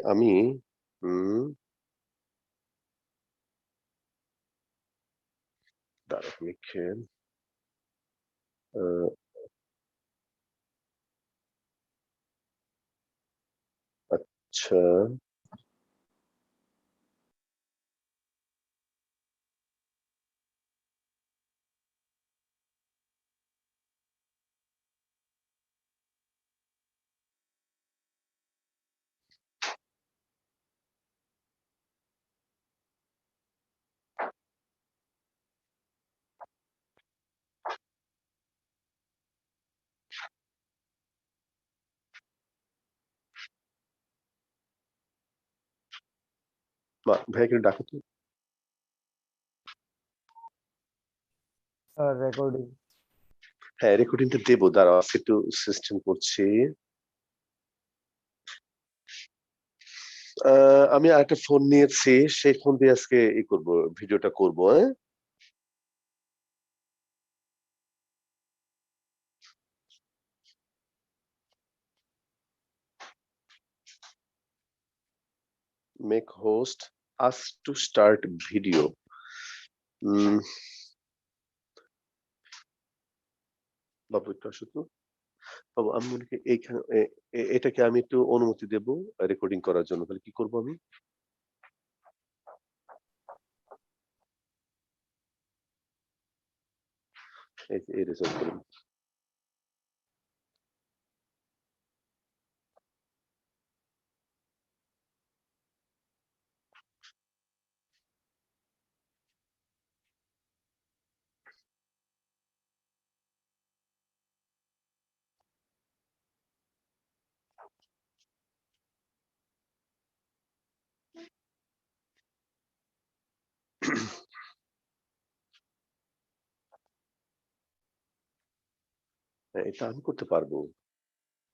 আমি হুম, দাঁড়াও লিখে আ আচ্ছা। ভাইয়াকে একটু ডাকো তো। Sir recording. হ্যাঁ, রেকর্ডিংটা দেবো। দাঁড়াও আজকে একটু সিস্টেম করছি। আমি আরেকটা ফোন নিয়েছি। সেই ফোন দিয়ে আজকে করব, ভিডিওটা করব, হ্যাঁ? Make host ask to start video. উম বাবু একটু আসো তো। বাবু আমি মনে করি এইখানে এটাকে আমি একটু অনুমতি দেব রেকর্ডিং করার জন্য। তাহলে কি করব আমি? এই যে এই রেজাল্ট করুন। হ্যাঁ, এটা আমি করতে পারবো।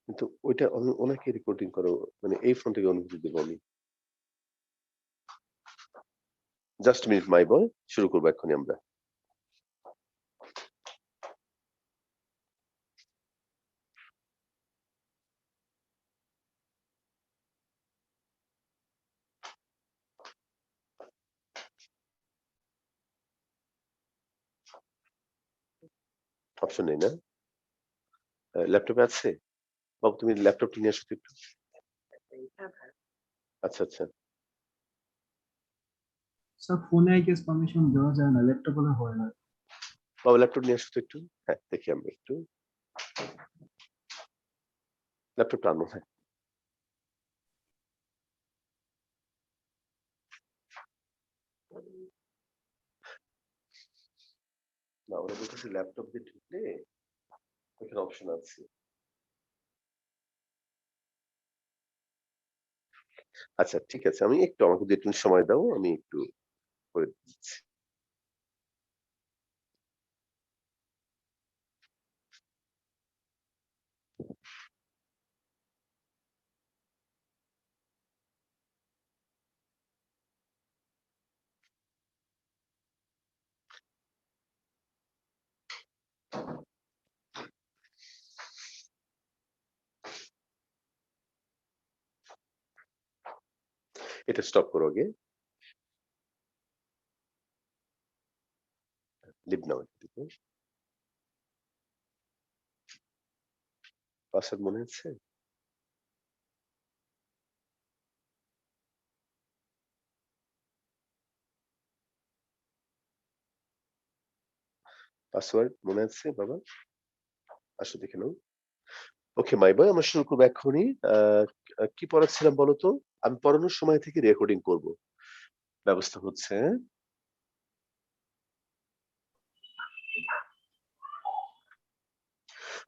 কিন্তু ওইটা ওনাকে রেকর্ডিং করো, মানে এই ফোন থেকে অনুমতি দেবো আমি। জাস্ট মিনিট মাই বয়, শুরু করবো এক্ষুনি আমরা। অপশন নেই না? ল্যাপটপে আছে? বাবু তুমি ল্যাপটপটা নিয়ে আসো তো একটু। আচ্ছা, আচ্ছা। স্যার ফোনে আই গেস পারমিশন দেওয়া যায় না, ল্যাপটপ হলে হয় না। বাবু ল্যাপটপ নিয়ে আসো তো একটু। হ্যাঁ, দেখি আমরা একটু। ল্যাপটপটা আনো, হ্যাঁ। না, ওরা বলতেছে ল্যাপটপ দিয়ে ঢুকলে এখানে অপশন আছে। আচ্ছা ঠিক আছে। আমি একটু আমাকে ২ মিনিট সময় দাও। আমি একটু করে দিচ্ছি। এটা স্টপ করো আগে। লিভ নাও এদিকে। পাসওয়ার্ড মনে আছে? পাসওয়ার্ড মনে আছে বাবা? আসো দেখে নাও। ওকে মাই বয়, আমরা শুরু করবো এক্ষুনি। কি পড়াচ্ছিলাম বলো তো? আমি পড়ানোর সময় থেকে রেকর্ডিং করব। ব্যবস্থা হচ্ছে।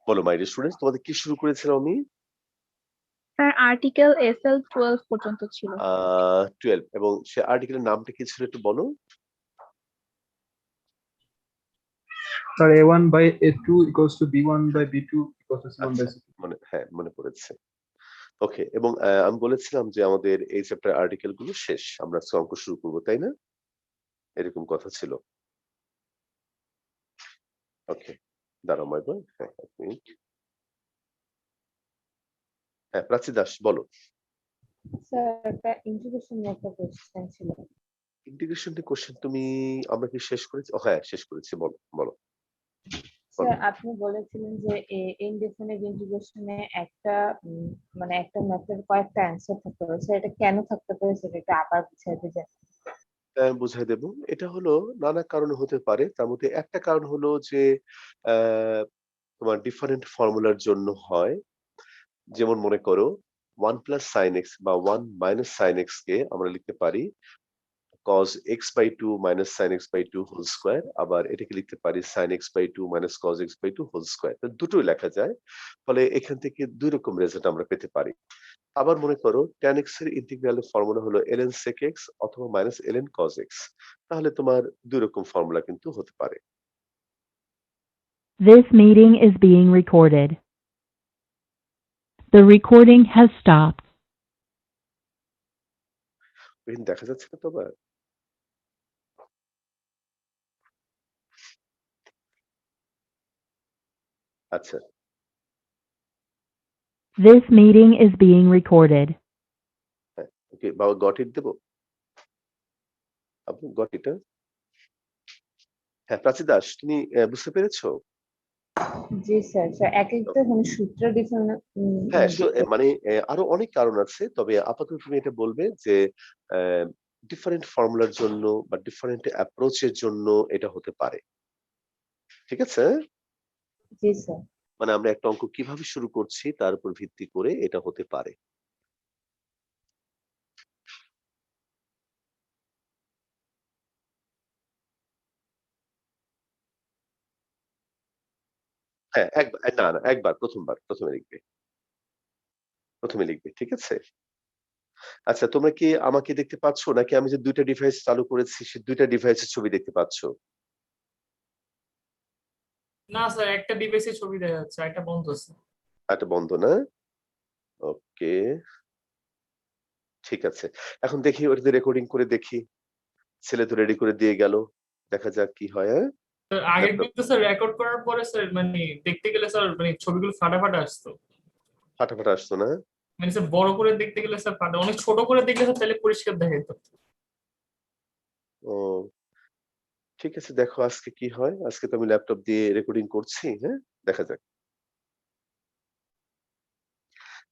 বলো মাই ডিয়ার স্টুডেন্টস, তোমাদের কি শুরু করেছিলাম আমি? স্যার আর্টিকেল এসএল 12 পর্যন্ত ছিল। 12 এবং সে আর্টিকেলের নামটা কি ছিল একটু বলো? Sir A1 by A2 equals to B1 by B2 equals to C1 by আচ্ছা, C2. মনে পড়েছে। ওকে এবং আমি বলেছিলাম যে আমাদের এই চ্যাপ্টার আর্টিকেল গুলো শেষ। আমরা আজকে অঙ্ক শুরু করব, তাই না? এরকম কথা ছিল। ওকে, দাঁড়াও মাই বয়। হ্যাঁ, ১ মিনিট। হ্যাঁ, প্রাচী দাস বলো। স্যার একটা ইন্টিগ্রেশন নিয়ে একটা কোশ্চেন ছিল। ইন্টিগ্রেশন কোশ্চেন আমরা কি শেষ করেছি? হ্যাঁ, শেষ করেছি। বলো, বলো। স্যার আপনি বলেছিলেন যে ইনডেফিনিট ইন্টিগ্রেশনে একটা মানে একটা মেথড কয়েকটা অ্যান্সার থাকতে পারে, স্যার এটা কেন থাকতে পারে সেটা একটু আবার বুঝিয়ে দিবেন। বুঝাই দেব। এটা হলো নানা কারণে হতে পারে। তার মধ্যে একটা কারণ হলো যে আ তোমার ডিফারেন্ট ফর্মুলার জন্য হয়। যেমন মনে করো 1 প্লাস sin x বা 1 মাইনাস sin x কে আমরা লিখতে পারি cos x/2 minus sin x/2 whole square. আবার এটাকে লিখতে পারি sin x/2 minus cos x/2 whole square. তো দুটোই লেখা যায়। ফলে এখান থেকে ২ রকম রেজাল্ট আমরা পেতে পারি। আবার মনে করো tan x এর ইন্টিগ্রাল এর ফর্মুলা হলো ln sec x অথবা মাইনাস ln cos x। তাহলে তোমার ২ রকম ফর্মুলা কিন্তু হতে পারে। This meeting is being recorded. The recording has stopped. এখানে দেখা যাচ্ছে না তোমার? আচ্ছা, This meeting is being recorded. হ্যাঁ। ওকে, বাবা গট ইট দেব? আপু গট ইট? হ্যাঁ, প্রাচী দাস তুমি বুঝতে পেরেছো? জি স্যার, স্যার এক একটা মানে সূত্র ডিফারেন্ট। হ্যাঁ, মানে আরো অনেক কারণ আছে। তবে আপাতত তুমি এটা বলবে যে অ্যা ডিফারেন্ট ফর্মুলার জন্য বা ডিফারেন্ট অ্যাপ্রোচ এর জন্য এটা হতে পারে। ঠিক আছে? জি স্যার। মানে আমরা একটা অঙ্ক কিভাবে শুরু করছি তার উপর ভিত্তি করে এটা হতে পারে। হ্যাঁ, না, একবার ১ম বার ১ম এ লিখবে। ১ম এ লিখবে। ঠিক আছে? আচ্ছা, তোমরা কি আমাকে দেখতে পাচ্ছ? নাকি আমি যে ২ টা ডিভাইস চালু করেছি সে ২ টা ডিভাইসের ছবি দেখতে পাচ্ছ? না স্যার, একটা ডিভাইসে ছবি দেখা যাচ্ছে, একটা বন্ধ আছে। এটা বন্ধ না? ওকে, ঠিক আছে। এখন দেখি ওটাতে রেকর্ডিং করে দেখি। ছেলে তো রেডি করে দিয়ে গেল। দেখা যাক কি হয়, হ্যাঁ? স্যার আগের ল্যাপটপ কিন্তু স্যার রেকর্ড করার পরে স্যার মানে দেখতে গেলে স্যার মানে ছবিগুলো ফাটা ফাটা আসতো। ফাটাফাটি আসতো না? মানে স্যার বড় করে দেখতে গেলে স্যার ফাটা, অনেক ছোট করে দেখলে স্যার তাহলে পরিষ্কার দেখা যেত। ও, ঠিক আছে, দেখো আজকে কি হয়। আজকে তো আমি ল্যাপটপ দিয়ে রেকর্ডিং করছি, হ্যাঁ? দেখা যাক।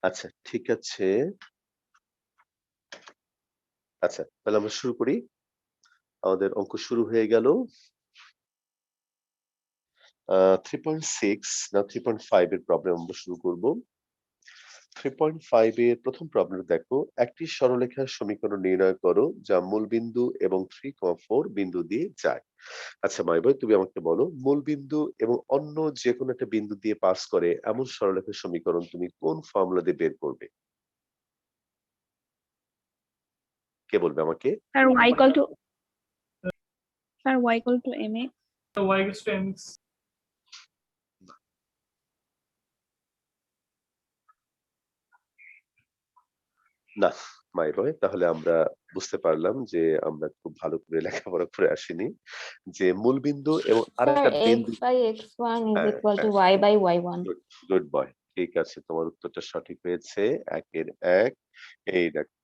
আচ্ছা, ঠিক আছে। আচ্ছা, তাহলে আমরা শুরু করি। আমাদের অঙ্ক শুরু হয়ে গেল। 3.6 না 3.5 এর প্রবলেম আমরা শুরু করব। 3.5 এর ১ম প্রবলেম দেখো, একটি সরলরেখার সমীকরণ নির্ণয় করো যা মূলবিন্দু এবং 3,4 বিন্দু দিয়ে যায়। আচ্ছা মাইভাই, তুমি আমাকে বলো মূলবিন্দু এবং অন্য যেকোনো একটা বিন্দু দিয়ে পাস করে এমন সরলরেখার সমীকরণ তুমি কোন ফর্মুলা দিয়ে বের করবে? কে বলবে আমাকে? Sir y equal to mx. y equals to mx। না, মাইভাই, তাহলে আমরা বুঝতে পারলাম যে আমরা খুব ভালো করে লেখাপড়া করে আসিনি। যে মূলবিন্দু এবং স্যার আরেকটা x বিন্দু। by x1 is হ্যাঁ, equal to হ্যাঁ, y by y1. Good, good boy. ঠিক আছে, তোমার উত্তরটা সঠিক হয়েছে। ১ এর ১। এই দেখো।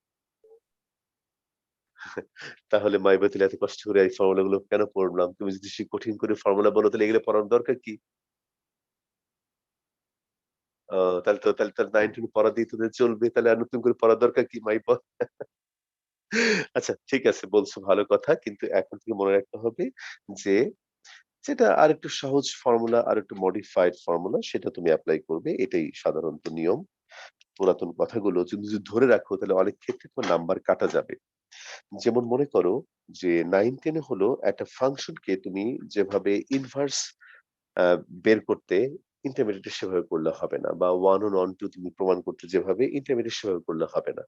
তাহলে মাইবা তাহলে এত কষ্ট করে এই ফর্মুলা গুলো কেন পড়লাম? তুমি যদি সে কঠিন করে ফর্মুলা বলো তাহলে এগুলো পড়ার দরকার কি? ও, তাহলে 9 টেন পড়া দিয়ে তোদের চলবে। তাহলে আর নতুন করে পড়ার দরকার কি মাইপা? আচ্ছা, ঠিক আছে, বলছো ভালো কথা। কিন্তু এখন থেকে মনে রাখতে হবে যে যেটা আরেকটু সহজ ফর্মুলা আরেকটু মডিফাইড ফর্মুলা সেটা তুমি এপ্লাই করবে। এটাই সাধারণত নিয়ম। পুরাতন কথাগুলো যদি ধরে রাখো তাহলে অনেক ক্ষেত্রে তোমার নাম্বার কাটা যাবে। যেমন মনে করো যে 9-10 এ হলো একটা ফাংশনকে তুমি যেভাবে ইনভার্স আ বের করতে ইন্টারমিডিয়েট এ সেভাবে করলে হবে না। বা 1 on 1 2 তুমি প্রমাণ করতে যেভাবে ইন্টারমিডিয়েট সেভাবে করলে হবে না।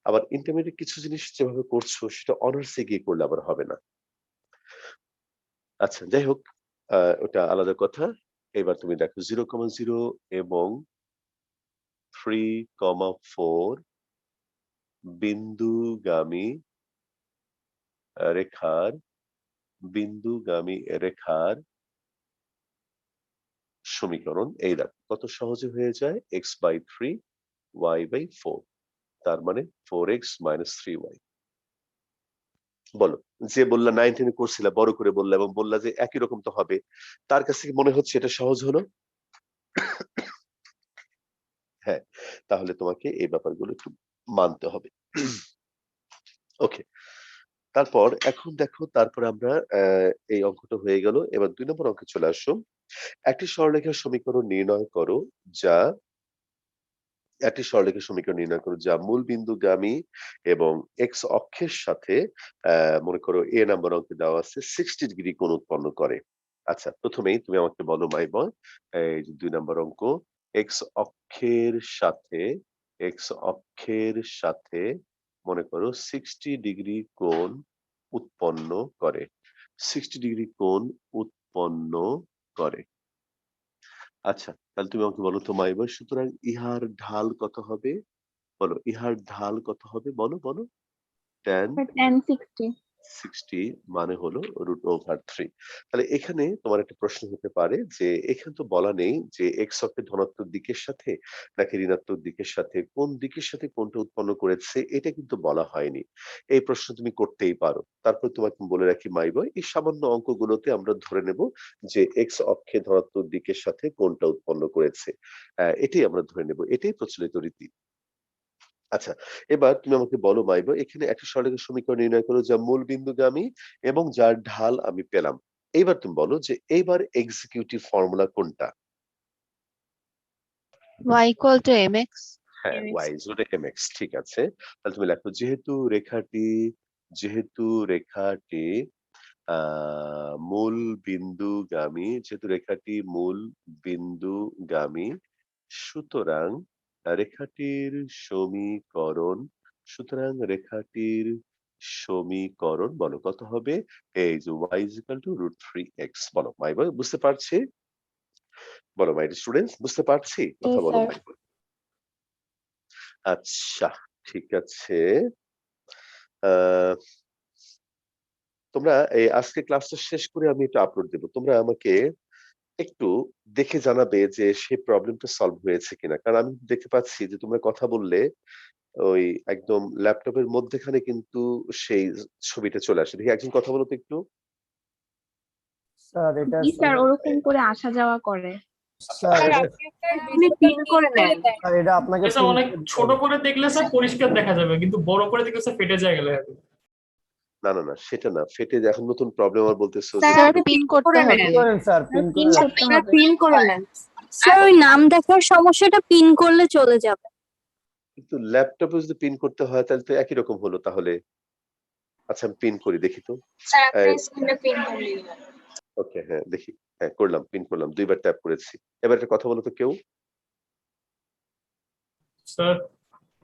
আবার ইন্টারমিডিয়েট কিছু জিনিস যেভাবে করছো সেটা অনার্স এ গিয়ে করলে আবার হবে না। আচ্ছা, যাই হোক, ওটা আলাদা কথা। এবার তুমি দেখো 0,0 এবং 3,4 বিন্দুগামী রেখার বিন্দুগামী রেখার সমীকরণ এই দেখো কত সহজে হয়ে যায় x/3 y/4। তার মানে 4x minus 3y। বলো, যে বললা 9 10 করছিলা বড় করে বললা এবং বললা যে একই রকম তো হবে, তার কাছে কি মনে হচ্ছে এটা সহজ হলো? হ্যাঁ, তাহলে তোমাকে এই ব্যাপারগুলো একটু মানতে হবে। ওকে, তারপর এখন দেখো, তারপরে আমরা এই অঙ্কটা হয়ে গেল। এবার 2 নম্বর অঙ্কে চলে আসো। একটি সরলরেখার সমীকরণ নির্ণয় করো যা মূল বিন্দুগামী এবং এক্স অক্ষের সাথে মনে করো এ নাম্বার অঙ্কে দেওয়া আছে 60 ডিগ্রি কোণ উৎপন্ন করে। আচ্ছা, প্রথমেই তুমি আমাকে বলো মাই বয়, এই যে 2 নম্বর অঙ্ক, এক্স অক্ষের সাথে মনে করো 60 ডিগ্রি কোণ উৎপন্ন করে। 60 ডিগ্রি কোণ উৎপন্ন করে। আচ্ছা, তাহলে তুমি আমাকে বলো তো মাই বয়, সুতরাং ইহার ঢাল কত হবে? বলো, ইহার ঢাল কত হবে? বলো বলো। tan tan 60 60 মানে হলো √3। তাহলে এখানে তোমার একটা প্রশ্ন হতে পারে যে এখানে তো বলা নেই যে এক্স অক্ষের ধনাত্মক দিকের সাথে নাকি ঋণাত্মক দিকের সাথে, কোন দিকের সাথে কোনটা উৎপন্ন করেছে এটা কিন্তু বলা হয়নি। এই প্রশ্ন তুমি করতেই পারো। তারপর তোমাকে বলে রাখি মাই বয়, এই সামান্য অঙ্কগুলোতে আমরা ধরে নেব যে এক্স অক্ষে ধনাত্মক দিকের সাথে কোনটা উৎপন্ন করেছে। এটাই আমরা ধরে নেব, এটাই প্রচলিত রীতি। আচ্ছা, এবার তুমি আমাকে বলো মাই বয়, এখানে একটা সরলরেখার সমীকরণ নির্ণয় করো যা মূল বিন্দুগামী এবং যার ঢাল আমি পেলাম। এইবার তুমি বলো যে এইবার এক্সিকিউটিভ ফর্মুলা কোনটা? y equal to mx। হ্যাঁ, y is equal to mx, ঠিক আছে। তাহলে তুমি লেখো যেহেতু রেখাটি মূল বিন্দুগামী, সুতরাং রেখাটির সমীকরণ বলো কত হবে? এই যে y is equal to √3x। বলো মাই বয়, বুঝতে পারছি? বলো মাই স্টুডেন্টস, বুঝতে পারছি? কথা বলো মাই বয়। আচ্ছা, ঠিক আছে। তোমরা এই আজকে ক্লাসটা শেষ করে আমি এটা আপলোড দেব। তোমরা আমাকে একটু দেখে জানাবে যে সেই প্রবলেমটা সলভ হয়েছে কিনা। কারণ আমি দেখতে পাচ্ছি যে তোমরা কথা বললে ওই একদম ল্যাপটপের মধ্যেখানে কিন্তু সেই ছবিটা চলে আসে। দেখি একজন কথা বলো তো একটু। স্যার এটা জি স্যার, ওরকম করে আসা যাওয়া করে। স্যার আপনি পিন করে নেন। এটা আপনাকে স্যার অনেক ছোট করে দেখলে স্যার পরিষ্কার দেখা যাবে, কিন্তু বড় করে দেখলে স্যার ফেটে যায় গেলে। না না না, সেটা না, ফেটে এখন নতুন প্রবলেম আর বলতেছো যে স্যার পিন করতে হবে। স্যার পিন করতে হবে। পিন করে নেন। স্যার ওই নাম দেখার সমস্যাটা পিন করলে চলে যাবে। কিন্তু ল্যাপটপে যদি পিন করতে হয় তাহলে তো একই রকম হলো তাহলে। আচ্ছা, আমি পিন করি দেখি তো। স্যার আপনি স্ক্রিনে পিন করলেই হবে। ওকে, হ্যাঁ দেখি। হ্যাঁ করলাম, পিন করলাম, 2 বার ট্যাপ করেছি। এবার একটা কথা বলো তো কেউ। স্যার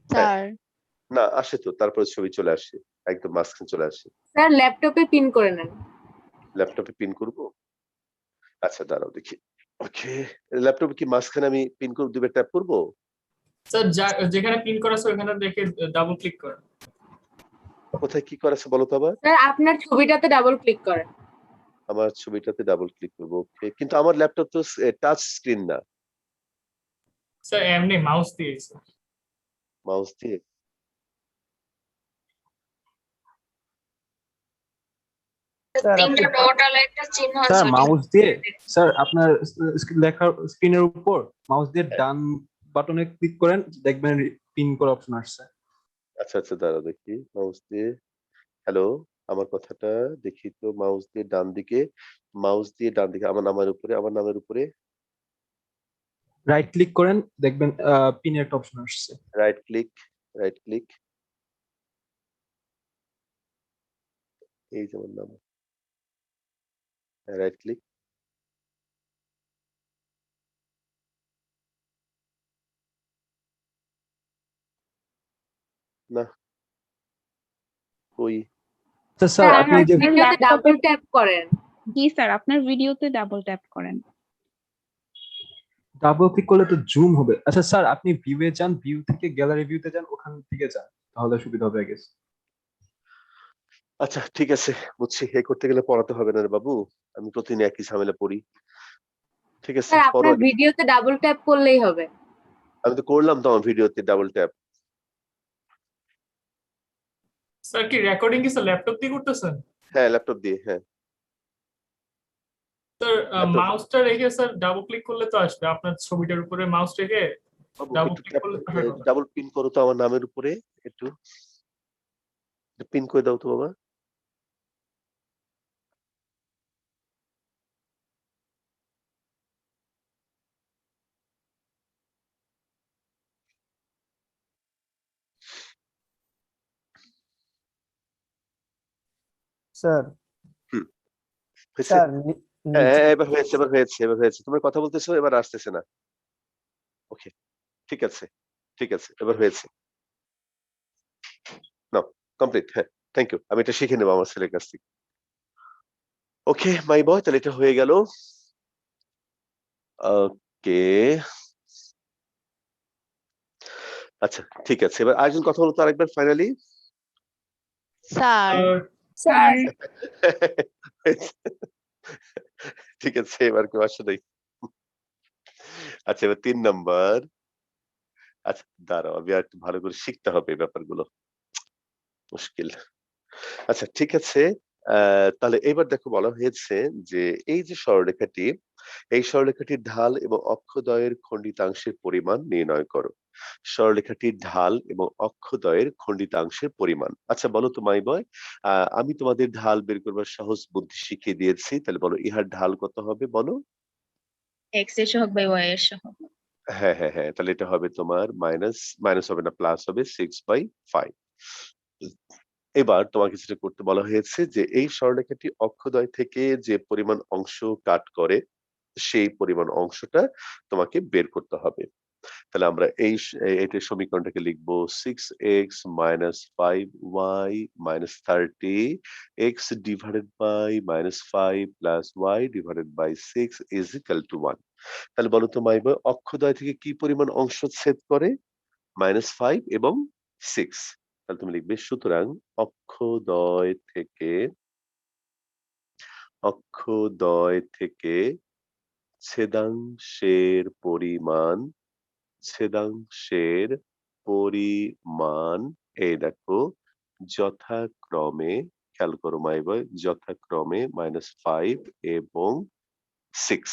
স্যার না আসে তো, তারপরে ছবি চলে আসে, একদম মাঝখানে চলে আসে। স্যার ল্যাপটপে পিন করে নেন। ল্যাপটপে পিন করব? আচ্ছা দাঁড়াও দেখি। ওকে, ল্যাপটপে কি মাঝখানে আমি পিন করব, 2 বার ট্যাপ করব? স্যার যেখানে পিন করা আছে ওখানে দেখে ডাবল ক্লিক করেন। কোথায় কি করা আছে বলো তো আবার? স্যার আপনার ছবিটাতে ডাবল ক্লিক করেন। আমার ছবিটাতে ডাবল ক্লিক করব। ওকে, কিন্তু আমার ল্যাপটপ তো টাচ স্ক্রিন না। স্যার এমনি মাউস দিয়ে স্যার। মাউস দিয়ে? তিনটা ডট আর একটা চিহ্ন আছে। স্যার মাউস দিয়ে, স্যার আপনার লেখার স্ক্রিনের উপর মাউস দিয়ে ডান বাটনে ক্লিক করেন, দেখবেন পিন করা অপশন আসছে। আচ্ছা আচ্ছা, দাঁড়াও দেখি। মাউস দিয়ে, হ্যালো, আমার কথাটা দেখি তো। মাউস দিয়ে ডান দিকে, আমার নামের উপরে রাইট ক্লিক করেন, দেখবেন পিনের একটা অপশন আসছে। রাইট ক্লিক, এই যে আমার নাম, রাইট ক্লিক। না, ওই স্যার আপনি যে ভিডিওতে ডাবল ট্যাপ করেন। জি স্যার, আপনার ভিডিওতে ডাবল ট্যাপ করেন। ডাবল ক্লিক করলে তো জুম হবে। আচ্ছা স্যার আপনি ভিউয়ে যান, ভিউ থেকে গ্যালারি ভিউতে যান, ওখান থেকে যান, তাহলে সুবিধা হবে আই গেস। আচ্ছা ঠিক আছে, বুঝছি। এ করতে গেলে পড়াতে হবে না রে বাবু, আমি প্রতিদিন একই ঝামেলা পড়ি। ঠিক আছে, স্যার পড়ো আপনার আগে। ভিডিওতে ডাবল ট্যাপ করলেই হবে। আমি তো করলাম তো আমার ভিডিওতে ডাবল ট্যাপ। স্যার কি রেকর্ডিং কি স্যার ল্যাপটপ দিয়ে করতেছেন? হ্যাঁ, ল্যাপটপ দিয়ে, হ্যাঁ। স্যার ল্যাপটপ মাউসটা রেখে স্যার ডাবল ক্লিক করলে তো আসবে, আপনার ছবিটার উপরে মাউস রেখে বাবু ডাবল একটু ক্লিক করলে আসার কথা। ডাবল পিন করো তো আমার নামের উপরে, একটু পিন করে দাও তো বাবা। স্যার হুম, হয়েছে? স্যার হ্যাঁ, হ্যাঁ, এবার হয়েছে, এবার হয়েছে, এবার হয়েছে। তোমরা কথা বলতেছো, এবার আসতেছে না। ওকে, ঠিক আছে, ঠিক আছে, এবার হয়েছে। নাও, কমপ্লিট। হ্যাঁ, থ্যাংক ইউ। আমি এটা শিখে নেবো আমার ছেলের কাছ থেকে। ওকে মাই বয়, তাহলে এটা হয়ে গেল। ওকে, আচ্ছা ঠিক আছে। এবার আরেকজন কথা বলতো আরেকবার ফাইনালি। স্যার স্যার ঠিক আছে, এবার কেউ আসে নাই। আচ্ছা, এবার ৩ নাম্বার। আচ্ছা দাঁড়াও, আমি আর একটু ভালো করে শিখতে হবে এই ব্যাপারগুলো, মুশকিল। আচ্ছা ঠিক আছে। তাহলে এবার দেখো বলা হয়েছে যে এই যে সরলরেখাটি, এই সরলরেখাটির ঢাল এবং অক্ষদ্বয়ের খণ্ডিতাংশের পরিমাণ নির্ণয় করো। সরলরেখাটির ঢাল এবং অক্ষদ্বয়ের খণ্ডিতাংশের পরিমাণ। আচ্ছা বলো তো মাই বয়, আমি তোমাদের ঢাল বের করবার সহজ বুদ্ধি শিখিয়ে দিয়েছি, তাহলে বলো ইহার ঢাল কত হবে বলো। এক্স এর সহগ বাই ওয়াই এর সহগ। হ্যাঁ হ্যাঁ হ্যাঁ, তাহলে এটা হবে তোমার মাইনাস, মাইনাস হবে না, প্লাস হবে 6/5। এবার তোমাকে যেটা করতে বলা হয়েছে যে এই সরলরেখাটি অক্ষদ্বয় থেকে যে পরিমাণ অংশ কাট করে, সেই পরিমাণ অংশটা তোমাকে বের করতে হবে। তাহলে আমরা এটার সমীকরণটাকে লিখবো 6x - 5y - 30 x divided by -5 plus y divided by 6 is equal to 1। তাহলে বলো তো মাই বয়, অক্ষদ্বয় থেকে কি পরিমাণ অংশ ছেদ করে? -5 এবং 6। তাহলে তুমি লিখবে সুতরাং অক্ষদ্বয় থেকে, অক্ষদ্বয় থেকে ছেদাংশের পরিমাণ, ছেদাংশের পরিমাণ, এই দেখো যথাক্রমে, খেয়াল করো মাই বয়, যথাক্রমে -5 এবং 6।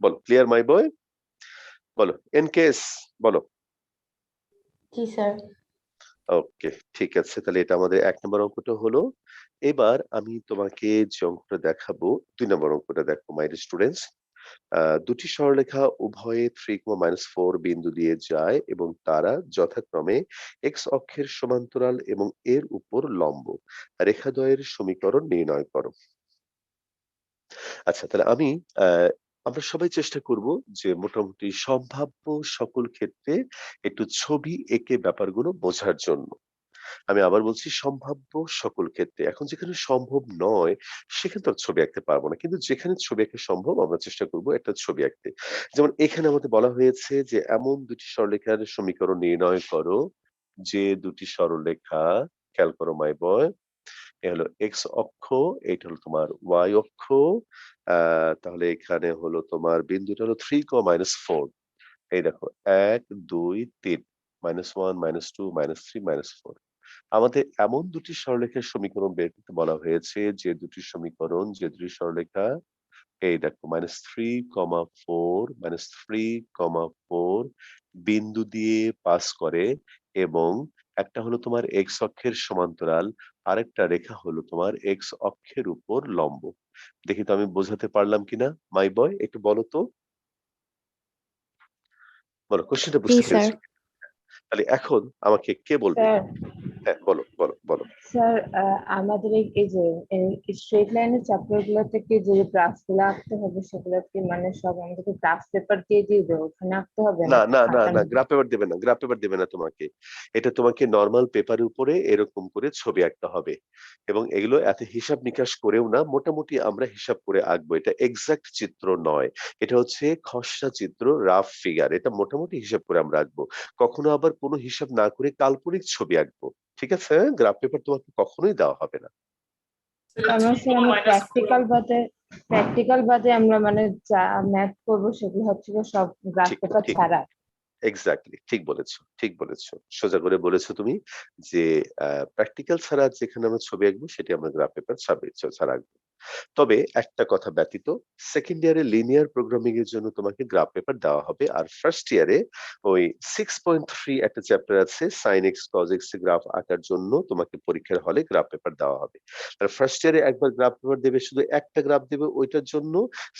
বলো ক্লিয়ার মাই বয়? বলো এন কেস, বলো। জি স্যার। ওকে ঠিক আছে, তাহলে এটা আমাদের ১ নম্বর অঙ্কটা হলো। এবার আমি তোমাকে যে অঙ্কটা দেখাবো, ২ নম্বর অঙ্কটা দেখো মাই ডিয়ার স্টুডেন্টস। দুটি সরলরেখা উভয়ে 3, বিন্দু দিয়ে যায় এবং তারা যথাক্রমে এক্স অক্ষের সমান্তরাল এবং এর উপর লম্ব। রেখাদ্বয়ের সমীকরণ নির্ণয় করো। আচ্ছা তাহলে আমি আমরা সবাই চেষ্টা করব যে মোটামুটি সম্ভাব্য সকল ক্ষেত্রে একটু ছবি এঁকে ব্যাপারগুলো বোঝার জন্য। আমি আবার বলছি সম্ভাব্য সকল ক্ষেত্রে। এখন যেখানে সম্ভব নয় সেখানে তো আর ছবি আঁকতে পারব না। কিন্তু যেখানে ছবি আঁকা সম্ভব আমরা চেষ্টা করব একটা ছবি আঁকতে। যেমন এখানে আমাদের বলা হয়েছে যে এমন দুটি সরলরেখার সমীকরণ নির্ণয় করো, যে দুটি সরলরেখা, খেয়াল করো মাই বয়, এ হলো এক্স অক্ষ, এইটা হলো তোমার ওয়াই অক্ষ। তাহলে এখানে হলো তোমার বিন্দুটা হলো 3, -4। এই দেখো ১, ২, ৩, -1, -2, -3, -4। আমাদের এমন দুটি সরলরেখার সমীকরণ বের করতে বলা হয়েছে, যে দুটি সমীকরণ, যে দুটি সরলরেখা, এই দেখো -3, 4, -3, 4 বিন্দু দিয়ে পাস করে এবং একটা হলো তোমার এক্স অক্ষের সমান্তরাল, আরেকটা রেখা হলো তোমার এক্স অক্ষের উপর লম্ব। দেখি তো আমি বোঝাতে পারলাম কিনা মাই বয়, একটু বলো তো, বলো কোশ্চেনটা জি বুঝতে স্যার। পেরেছো? তাহলে এখন আমাকে কে বলবে? স্যার হ্যাঁ বলো বলো বলো। স্যার আমাদের এই যে স্ট্রেট লাইনের চ্যাপ্টার গুলো থেকে যে গ্রাফ গুলো আঁকতে হবে সেগুলো কি মানে সব আমাদেরকে গ্রাফ পেপার দিয়ে দেবে, ওখানে আঁকতে হবে না নাকি না না খাতার না, মধ্যে? গ্রাফ পেপার দেবে না, গ্রাফ পেপার দেবে না তোমাকে। এটা তোমাকে নরমাল পেপারের উপরে এরকম করে ছবি আঁকতে হবে এবং এগুলো এত হিসাব নিকাশ করেও না, মোটামুটি আমরা হিসাব করে আঁকবো। এটা এক্সাক্ট চিত্র নয়, এটা হচ্ছে খসড়া চিত্র, রাফ ফিগার। এটা মোটামুটি হিসাব করে আমরা আঁকবো, কখনো আবার কোনো হিসাব না করে কাল্পনিক ছবি আঁকবো। ঠিক আছে? গ্রাফ পেপার তোমাকে কখনোই দেওয়া হবে না। আমরা স্যার আমরা প্র্যাকটিক্যাল বাদে আমরা মানে যা ম্যাথ করবো সেগুলো হচ্ছে গিয়ে সব গ্রাফ ঠিক পেপার ঠিক ছাড়া। এক্সাক্টলি ঠিক বলেছো, ঠিক বলেছো। সোজা করে বলেছো তুমি যে প্র্যাকটিক্যাল ছাড়া যেখানে আমরা ছবি আঁকবো সেটি আমরা গ্রাফ পেপার ছাড়া আঁকবো। তবে একটা কথা ব্যতীত সেকেন্ড ইয়ারে লিনিয়ার প্রোগ্রামিং এর জন্য তোমাকে গ্রাফ পেপার দেওয়া হবে। আর ফার্স্ট ইয়ারে ওই 6.3 একটা চ্যাপ্টার আছে sin x cos x এর গ্রাফ আঁকার জন্য তোমাকে পরীক্ষার হলে গ্রাফ পেপার দেওয়া হবে। আর ফার্স্ট ইয়ারে একবার গ্রাফ পেপার দেবে, শুধু একটা গ্রাফ দেবে ওইটার জন্য।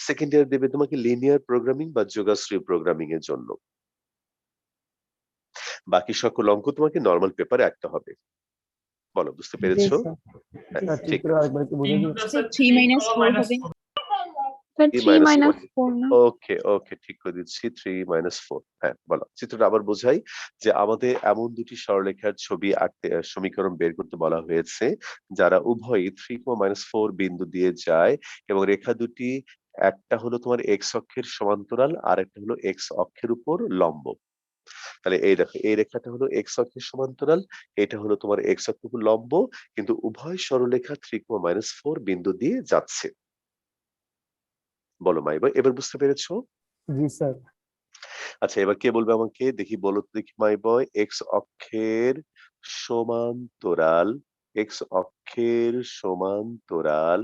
সেকেন্ড ইয়ারে দেবে তোমাকে লিনিয়ার প্রোগ্রামিং বা যোগাশ্রী প্রোগ্রামিং এর জন্য। বাকি সকল অঙ্ক তোমাকে নরমাল পেপারে আঁকতে হবে। বলো বুঝতে জি পেরেছো? স্যার। হ্যাঁ, জি ঠিক। ইনটুটা স্যার 3 3, minus 4 মাইনাস হবে। 4। স্যার 3 3 মাইনাস মাইনাস ওকে 4 না? ওকে ঠিক করে দিচ্ছি 3 মাইনাস 4। হ্যাঁ বলো, চিত্রটা আবার বোঝাই যে আমাদের এমন দুটি সরলরেখার ছবি আঁকতে সমীকরণ বের করতে বলা হয়েছে যারা উভয়ই 3, বিন্দু দিয়ে যায় এবং রেখা দুটি একটা হলো তোমার এক্স অক্ষের সমান্তরাল আর একটা হলো এক্স অক্ষের উপর লম্ব। তাহলে এই দেখো এই রেখাটা হলো এক্স অক্ষের সমান্তরাল, এটা হলো তোমার এক্স অক্ষের উপর লম্ব, কিন্তু উভয় সরলরেখা 3, বিন্দু দিয়ে যাচ্ছে। বলো মাইবা, এবার বুঝতে পেরেছো? জি স্যার। আচ্ছা এবার কে বলবে আমাকে, দেখি বলো তো দেখি মাই বয়, এক্স অক্ষের সমান্তরাল, এক্স অক্ষের সমান্তরাল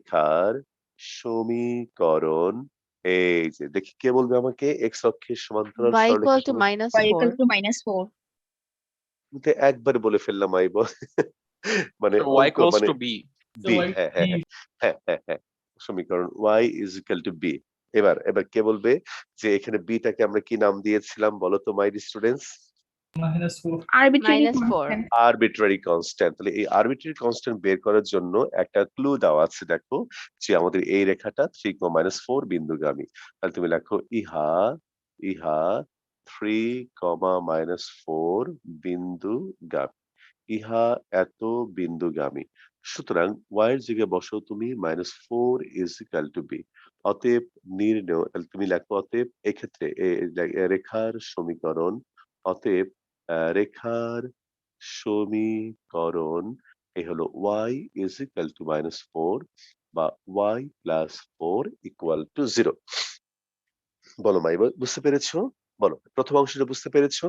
রেখার সমীকরণ। এই যে দেখি কে বলবে আমাকে এক্স অক্ষের সমান্তরাল y সরলরেখার equal to minus y 4 equal to minus 4 তুমি তো একবার বলে ফেললাম মাই বয়। মানে y অঙ্ক equals মানে to b. বি, হ্যাঁ হ্যাঁ হ্যাঁ হ্যাঁ হ্যাঁ হ্যাঁ সমীকরণ y is equal to b। এবার এবার কে বলবে যে এখানে বিটাকে আমরা কি নাম দিয়েছিলাম বলো তো my students? -4। Arbitrary minus 4 constant. Arbitrary constant. তাহলে এই আরবিট্রারি কনস্ট্যান্ট বের করার জন্য একটা ক্লু দেওয়া আছে, দেখো যে আমাদের এই রেখাটা 3, 4 বিন্দুগামী। তাহলে তুমি লেখো ইহা ইহা 3, 4 বিন্দুগামী, ইহা এত বিন্দুগামী। সুতরাং y এর জায়গায় বসো তুমি -4 is equal to b। অতএব নির্ণয়, তাহলে তুমি লেখো অতএব এক্ষেত্রে রেখার সমীকরণ, অতএব রেখার সমীকরণ এই হলো y is equal to -4 বা y plus 4 equal to 0। বলো মাই বুঝতে পেরেছো? বলো প্রথম অংশটা বুঝতে পেরেছো?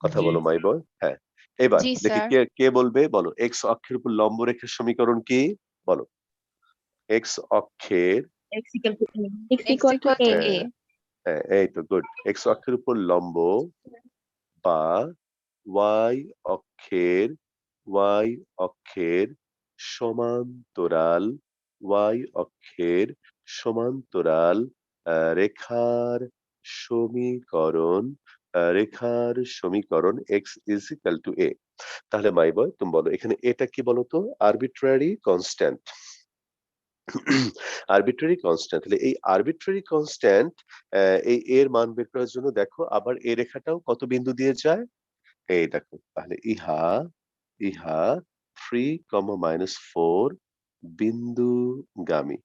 কথা জি বলো মাই বয়। হ্যাঁ এবার জি দেখি স্যার কে কে বলবে, বলো এক্স অক্ষের উপর লম্ব রেখার সমীকরণ কি? বলো এক্স অক্ষের, x equal to a x equal to a। হ্যাঁ হ্যাঁ এই তো গুড, এক্স অক্ষের উপর লম্ব বা ওয়াই অক্ষের ওয়াই অক্ষের সমান্তরাল, ওয়াই অক্ষের সমান্তরাল রেখার সমীকরণ, রেখার সমীকরণ x is equal to a। তাহলে মাই বয় তুমি বলো এখানে এটা কি বলতো? Arbitrary constant. আরবিট্রারি কনস্ট্যান্ট, তাহলে এই আরবিট্রারি কনস্ট্যান্ট এই এর মান বের করার জন্য দেখো আবার এই রেখাটাও কত বিন্দু দিয়ে যায়, এই দেখো তাহলে ইহা ইহা 3, বিন্দুগামী,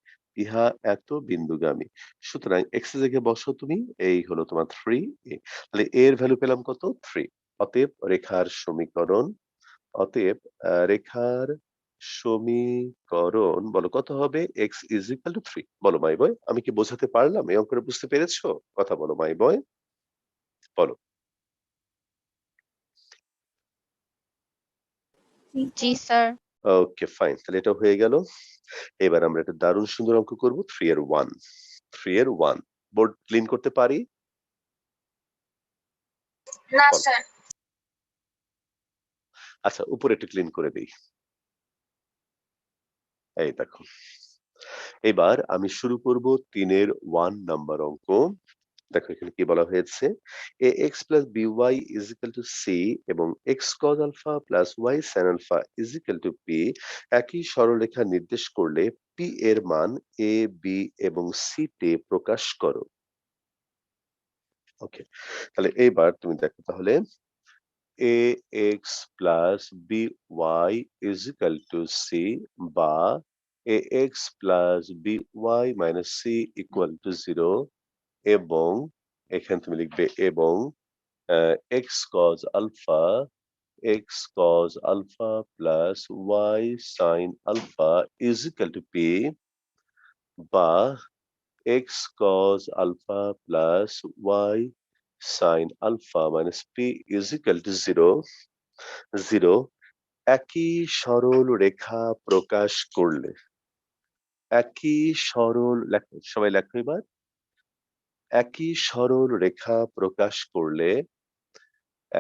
ইহা এত বিন্দুগামী। সুতরাং এক্স এর জায়গায় বসো তুমি, এই হলো তোমার 3 এ। তাহলে এর ভ্যালু পেলাম কত? 3। অতএব রেখার সমীকরণ, অতএব রেখার সমীকরণ বলো কত হবে? x is equal to 3। বলো মাই বয়, আমি কি বোঝাতে পারলাম? এই অঙ্কটা বুঝতে পেরেছো? কথা বলো মাই বয়, বলো। জি স্যার ওকে ফাইন, তাহলে এটা হয়ে গেল। এবার আমরা একটা দারুণ সুন্দর অঙ্ক করব 3 এর 1। 3 এর 1 বোর্ড ক্লিন করতে পারি? না বলো। স্যার আচ্ছা উপরে একটু ক্লিন করে দেই। এই দেখো এবার আমি শুরু করব 3 এর 1 নাম্বার অঙ্ক। দেখো এখানে কি বলা হয়েছে, ax plus by is equal to c এবং x cos alpha plus y sin alpha is equal to p একই সরলরেখা নির্দেশ করলে p এর মান a b এবং c তে প্রকাশ করো। ওকে, তাহলে এইবার তুমি দেখো তাহলে ax plus by is equal to c বা ax plus by minus c equal to 0 এবং এখানে তুমি লিখবে এবং x cos alpha plus y sin alpha is equal to p বা x cos alpha plus y sin alpha minus p is equal to 0 একই সরল রেখা প্রকাশ করলে একই সরল সবাই লেখো এবার একই সরল রেখা প্রকাশ করলে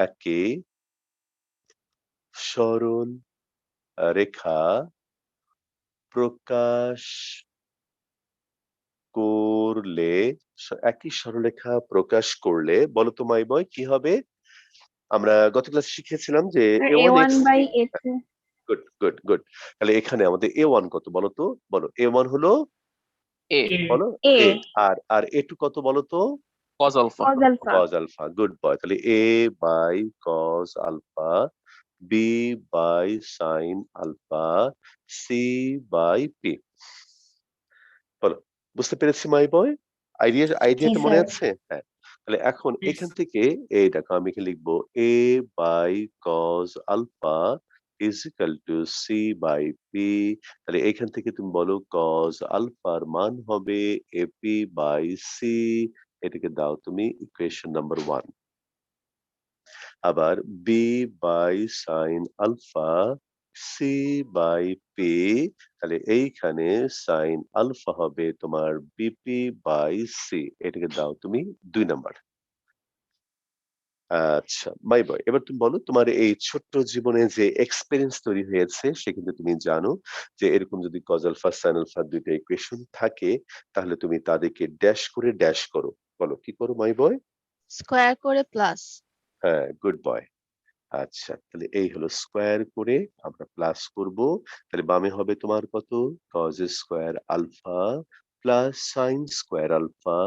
একই সরল রেখা প্রকাশ করলে একই সরলরেখা প্রকাশ করলে বলো তো মাই বয় কি হবে? আমরা গত ক্লাসে শিখেছিলাম যে A1 by A2. Good good good. তাহলে এখানে আমাদের A1 কত বলো তো? বলো A1 হলো বলো A. A, আর A2 কত বলো তো? Cos alpha. cos alpha. Good boy. তাহলে A by cos alpha, B by sin alpha, C by P. বলো বুঝতে পেরেছি মাই বয়? আইডিয়াটা মনে আছে? হ্যাঁ। তাহলে এখন Yes. এখান থেকে এই দেখো আমি এখানে লিখবো A by cos alpha is equal to C by P. তাহলে এখান থেকে তুমি বলো cos আলফার মান হবে AP by C। এটাকে দাও তুমি ইকুয়েশন নাম্বার 1। আবার B by sin alpha C by P, তাহলে এইখানে sin আলফা হবে তোমার BP by C। এটাকে দাও তুমি 2 নাম্বার। আচ্ছা মাই বয়, এবার তুমি বলো তোমার এই ছোট্ট জীবনে যে এক্সপেরিয়েন্স তৈরি হয়েছে সে কিন্তু তুমি জানো যে এরকম যদি cos আলফা sin আলফা দুইটা ইকুয়েশন থাকে তাহলে তুমি তাদেরকে ড্যাশ করে ড্যাশ করো। বলো কি করো মাই বয়? স্কোয়ার করে প্লাস। হ্যাঁ গুড বয়। আচ্ছা তাহলে এই হলো স্কোয়ার করে আমরা প্লাস করব। তাহলে বামে হবে তোমার কত? cos square alpha plus sin square alpha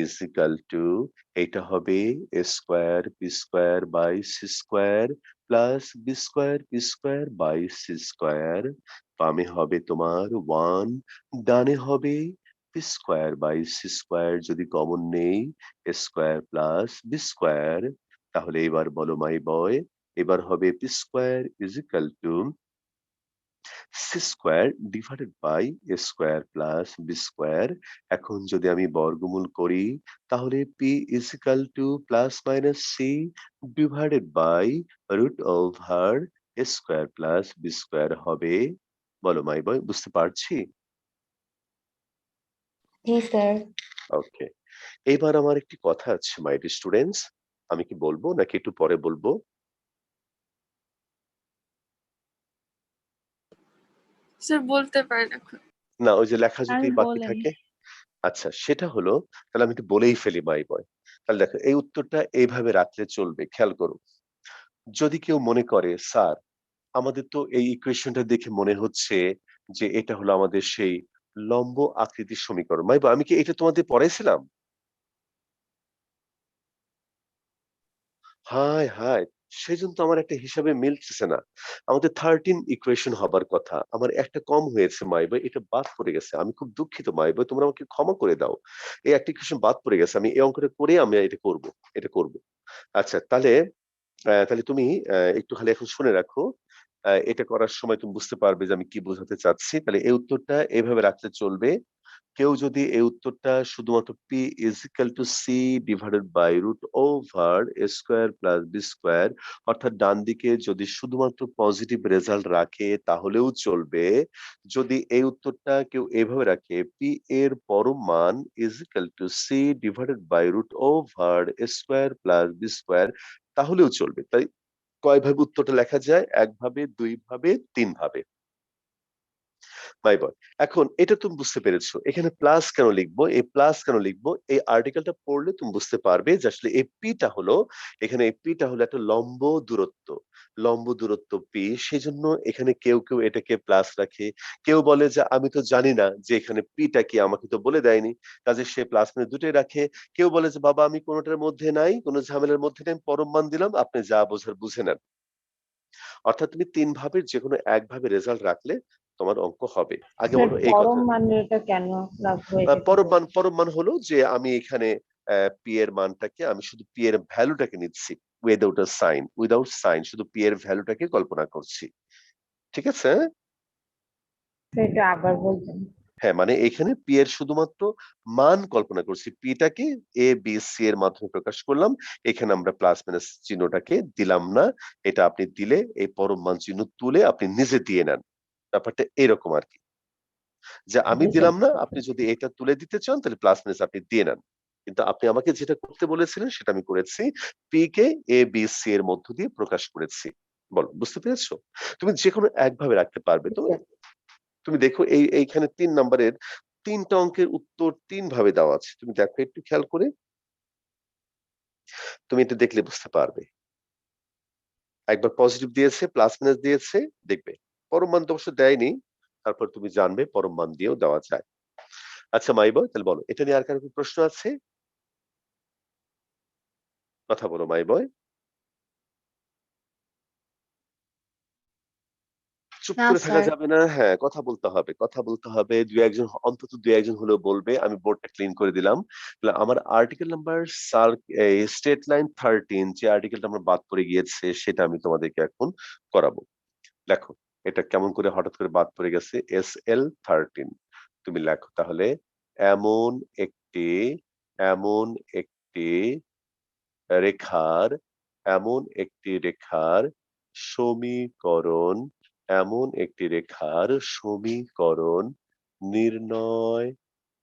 is equal to এটা হবে a square P square by C square plus B square P square by C square. বামে হবে তোমার 1, ডানে হবে P square by C square, যদি কমন নেই a square plus B square. তাহলে এবার বলো মাই বয়, এবার হবে P square is equal to C square divided by A square plus B square. এখন যদি আমি বর্গমূল করি তাহলে P is equal to plus minus C divided by root over A square plus B square হবে। বলো মাই বয় বুঝতে পারছি? জি স্যার। ওকে, এবার আমার একটি কথা আছে মাই ডিয়ার স্টুডেন্টস, আমি কি বলবো নাকি একটু পরে বলবো? স্যার বলতে পারেন এখন। না ওই যে লেখা যদি আর বাকি বলেন। থাকে। আচ্ছা সেটা হলো, তাহলে আমি একটু বলেই ফেলি মাই বয়। তাহলে দেখো এই উত্তরটা এইভাবে রাখলে চলবে, খেয়াল করো। যদি কেউ মনে করে স্যার আমাদের তো এই ইকুয়েশনটা দেখে মনে হচ্ছে যে এটা হলো আমাদের সেই লম্ব আকৃতির সমীকরণ। মাই বয় আমি কি এটা তোমাদের পড়াইছিলাম? হায় হায়, সেজন্য তো আমার একটা হিসাবে মিলতেছে না। আমাদের 13 ইকুয়েশন হবার কথা, আমার একটা কম হয়েছে মাই বয়, এটা বাদ পড়ে গেছে। আমি খুব দুঃখিত মাই বয়, তোমরা আমাকে ক্ষমা করে দাও। এই একটা ইকুয়েশন বাদ পড়ে গেছে, আমি এই অঙ্কটা করে আমি এটা করব। আচ্ছা তাহলে তাহলে তুমি একটু খালি এখন শুনে রাখো। এটা করার সময় তুমি বুঝতে পারবে যে আমি কি বোঝাতে চাচ্ছি। তাহলে এই উত্তরটা এভাবে রাখলে চলবে। কেউ যদি এই উত্তরটা শুধুমাত্র P is equal to C divided by root over a square plus B square, অর্থাৎ ডান দিকে যদি শুধুমাত্র পজিটিভ রেজাল্ট রাখে তাহলেও চলবে। যদি এই উত্তরটা কেউ এভাবে রাখে P এর পরম মান is equal to C divided by root over a square plus B square, তাহলেও চলবে। তাই কয়ভাবে উত্তরটা লেখা যায়? একভাবে, দুই ভাবে, তিন ভাবে। বাই বয়। এখন এটা তুমি বুঝতে পেরেছো। এখানে প্লাস কেন লিখবো? এই প্লাস কেন লিখবো? এই আর্টিকেলটা পড়লে তুমি বুঝতে পারবে যে আসলে এই পিটা হলো, এখানে এই পিটা হলো একটা লম্ব দূরত্ব। লম্ব দূরত্ব পি, সেজন্য এখানে কেউ এটাকে প্লাস রাখে। কেউ বলে যে আমি তো জানি না যে এখানে পিটা কি, আমাকে তো বলে দেয়নি। কাজে সে প্লাস মানে দুটোই রাখে। কেউ বলে যে বাবা আমি কোনোটার মধ্যে নাই, কোনো ঝামেলার মধ্যে নেই, আমি পরম মান দিলাম, আপনি যা বোঝার বুঝে নেন। অর্থাৎ তুমি ৩ ভাবের যেকোনো এক ভাবে রেজাল্ট রাখলে তোমার অঙ্ক হবে। আগে স্যার বলো এই পরম কথা। মানটা কেন রাখবো এটা একটু বলুন। পরম মান হলো যে আমি এখানে পি এর মানটাকে আমি শুধু পি এর ভ্যালুটাকে নিচ্ছি উইদাউট সাইন শুধু পি এর ভ্যালুটাকে কল্পনা করছি। ঠিক আছে? স্যার একটু আবার বলবেন। হ্যাঁ, মানে এখানে পি এর শুধুমাত্র মান কল্পনা করছি। পিটাকে এ, বি, সি এর মাধ্যমে প্রকাশ করলাম। এখানে আমরা প্লাস মাইনাস চিহ্নটাকে দিলাম না। এটা আপনি দিলে এই পরম মান চিহ্ন তুলে আপনি নিজে দিয়ে নেন। ব্যাপারটা এরকম আরকি। যে আমি জি স্যার দিলাম না, বুঝতে আপনি পেরেছি। যদি এটা তুলে দিতে চান তাহলে প্লাস মাইনাস আপনি দিয়ে নেন। কিন্তু আপনি আমাকে যেটা করতে বলেছিলেন সেটা আমি করেছি। পি কে এ, বি, সি এর মধ্য দিয়ে প্রকাশ করেছি। বলো বুঝতে পেরেছো? তুমি যেকোনো একভাবে রাখতে পারবে। জি তো স্যার। তুমি দেখো এইখানে ৩ নাম্বারের ৩ টা অঙ্কের উত্তর ৩ ভাবে দেওয়া আছে। তুমি দেখো একটু খেয়াল করে। তুমি এটা দেখলে বুঝতে পারবে। একবার পজিটিভ দিয়েছে, প্লাস মাইনাস দিয়েছে, দেখবে। পরম মান তো অবশ্য দেয়নি। তারপর তুমি জানবে পরম মান দিয়েও দেওয়া যায়। আচ্ছা মাইবা তাহলে বলো এটা নিয়ে আর কারো কি প্রশ্ন আছে? কথা বলো মাইবয়। চুপ না করে থাকা স্যার। যাবে না। হ্যাঁ, কথা বলতে হবে। কথা বলতে হবে। ২-১ জন অন্তত ২-১ জন হলেও বলবে। আমি বোর্ডটা ক্লিন করে দিলাম। তাহলে আমার আর্টিকেল নাম্বার এই স্টেট লাইন 13 যে আর্টিকেলটা আমার বাদ পড়ে গিয়েছে সেটা আমি তোমাদেরকে এখন করাবো। লেখো। এটা কেমন করে হঠাৎ করে বাদ পড়ে গেছে? SL 13 তুমি লেখো তাহলে এমন একটি এমন একটি রেখার এমন একটি রেখার সমীকরণ এমন একটি রেখার সমীকরণ নির্ণয়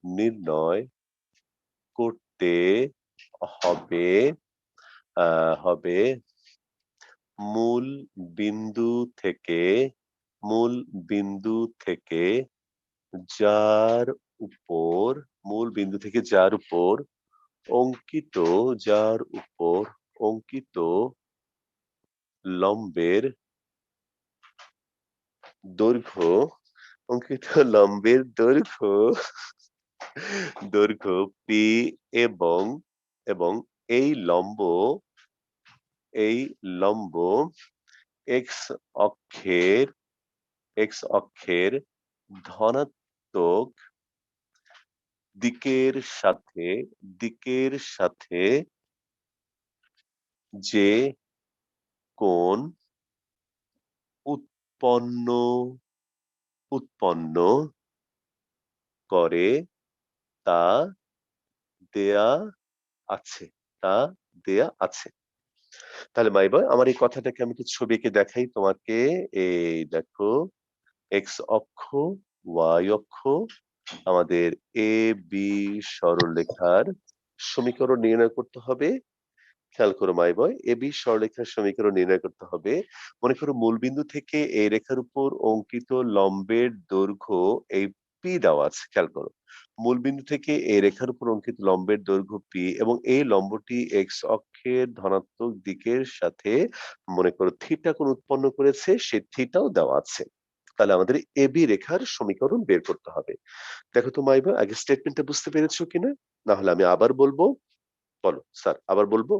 নির্ণয় করতে হবে হবে মূল বিন্দু থেকে মূল বিন্দু থেকে যার উপর মূল বিন্দু থেকে অঙ্কিত যার উপর অঙ্কিত লম্বের দৈর্ঘ্য অঙ্কিত লম্বের দৈর্ঘ্য পি এবং এবং এই লম্ব এই লম্ব এক্স অক্ষের অক্ষের ধনাত্মক দিকের সাথে যে কোণ উৎপন্ন উৎপন্ন করে তা দেয়া আছে তা দেয়া আছে। তাহলে মাইবা আমার এই কথাটাকে আমি একটু ছবি এঁকে দেখাই তোমাকে। এই দেখো এক্স অক্ষ, ওয়াই অক্ষ আমাদের এ বি সরলরেখার সমীকরণ নির্ণয় করতে হবে। খেয়াল করো মাইবয় এ বি সরলরেখার সমীকরণ নির্ণয় করতে হবে। মনে করো মূলবিন্দু থেকে এই রেখার উপর অঙ্কিত লম্বের দৈর্ঘ্য এই পি দেওয়া আছে। খেয়াল করো মূলবিন্দু থেকে এই রেখার উপর অঙ্কিত লম্বের দৈর্ঘ্য পি এবং এই লম্বটি এক্স অক্ষের ধনাত্মক দিকের সাথে মনে করো থিটা কোণ উৎপন্ন করেছে সেই থিটাও দেওয়া আছে। তাহলে আমাদের এবি রেখার সমীকরণ বের করতে হবে। দেখো তো মাইবা আগে স্টেটমেন্টটা বুঝতে পেরেছো কিনা? না হলে আমি আবার বলবো। বলো স্যার আবার বলবো।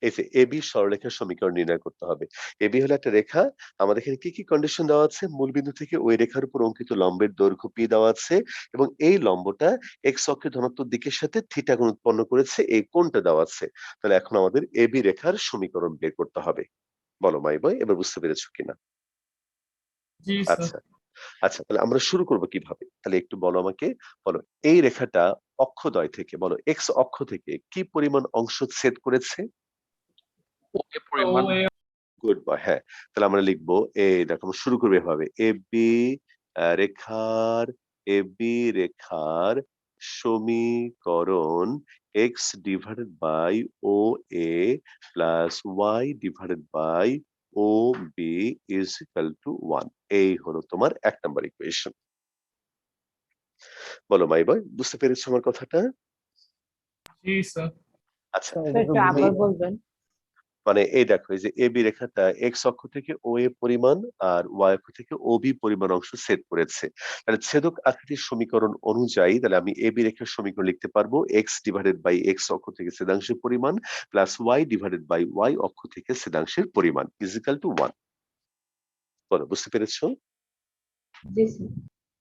এই যে এবি সরলরেখার সমীকরণ নির্ণয় করতে হবে। এবি হলো একটা রেখা। আমাদের এখানে কি কি কন্ডিশন দেওয়া আছে? মূলবিন্দু থেকে ওই রেখার উপর অঙ্কিত লম্বের দৈর্ঘ্য পি দেওয়া আছে এবং এই লম্বটা এক্স অক্ষের ধনাত্মক দিকের সাথে থিটা কোণ উৎপন্ন করেছে এই কোণটা দেওয়া আছে। তাহলে এখন আমাদের এবি রেখার সমীকরণ বের করতে হবে। বলো মাইবয় এবার বুঝতে পেরেছো কিনা? জি স্যার। আচ্ছা আচ্ছা তাহলে আমরা শুরু করব কিভাবে? তাহলে একটু বলো আমাকে। বলো এই রেখাটা অক্ষদ্বয় থেকে বলো এক্স অক্ষ থেকে কি পরিমাণ অংশ ছেদ করেছে? ও এ গুড বয়। হ্যাঁ। তাহলে আমরা লিখবো দেখো আমরা শুরু করবো এভাবে। রেখার রেখার সমীকরণ x divided by OA plus y divided by OB is equal to 1 এই হলো তোমার ১ নাম্বার ইকুয়েশন। বলো মাইবয় বুঝতে পেরেছো আমার কথাটা? জি স্যার। আচ্ছা স্যার একটু তুমি আবার বলবেন। মানে এই দেখো এই যে এবি রেখাটা এক্স অক্ষ থেকে ও এ পরিমাণ আর ওয়াই অক্ষ থেকে ওবি পরিমাণ অংশ ছেদ করেছে। তাহলে ছেদক আকৃতির সমীকরণ অনুযায়ী তাহলে আমি এবি রেখার সমীকরণ লিখতে পারবো এক্স ডিভাইডেড বাই এক্স অক্ষ থেকে ছেদাংশের পরিমাণ plus Y divided by Y অক্ষ থেকে ছেদাংশের পরিমাণ ইজ ইকুয়াল টু 1। বলো বুঝতে পেরেছো? জি স্যার।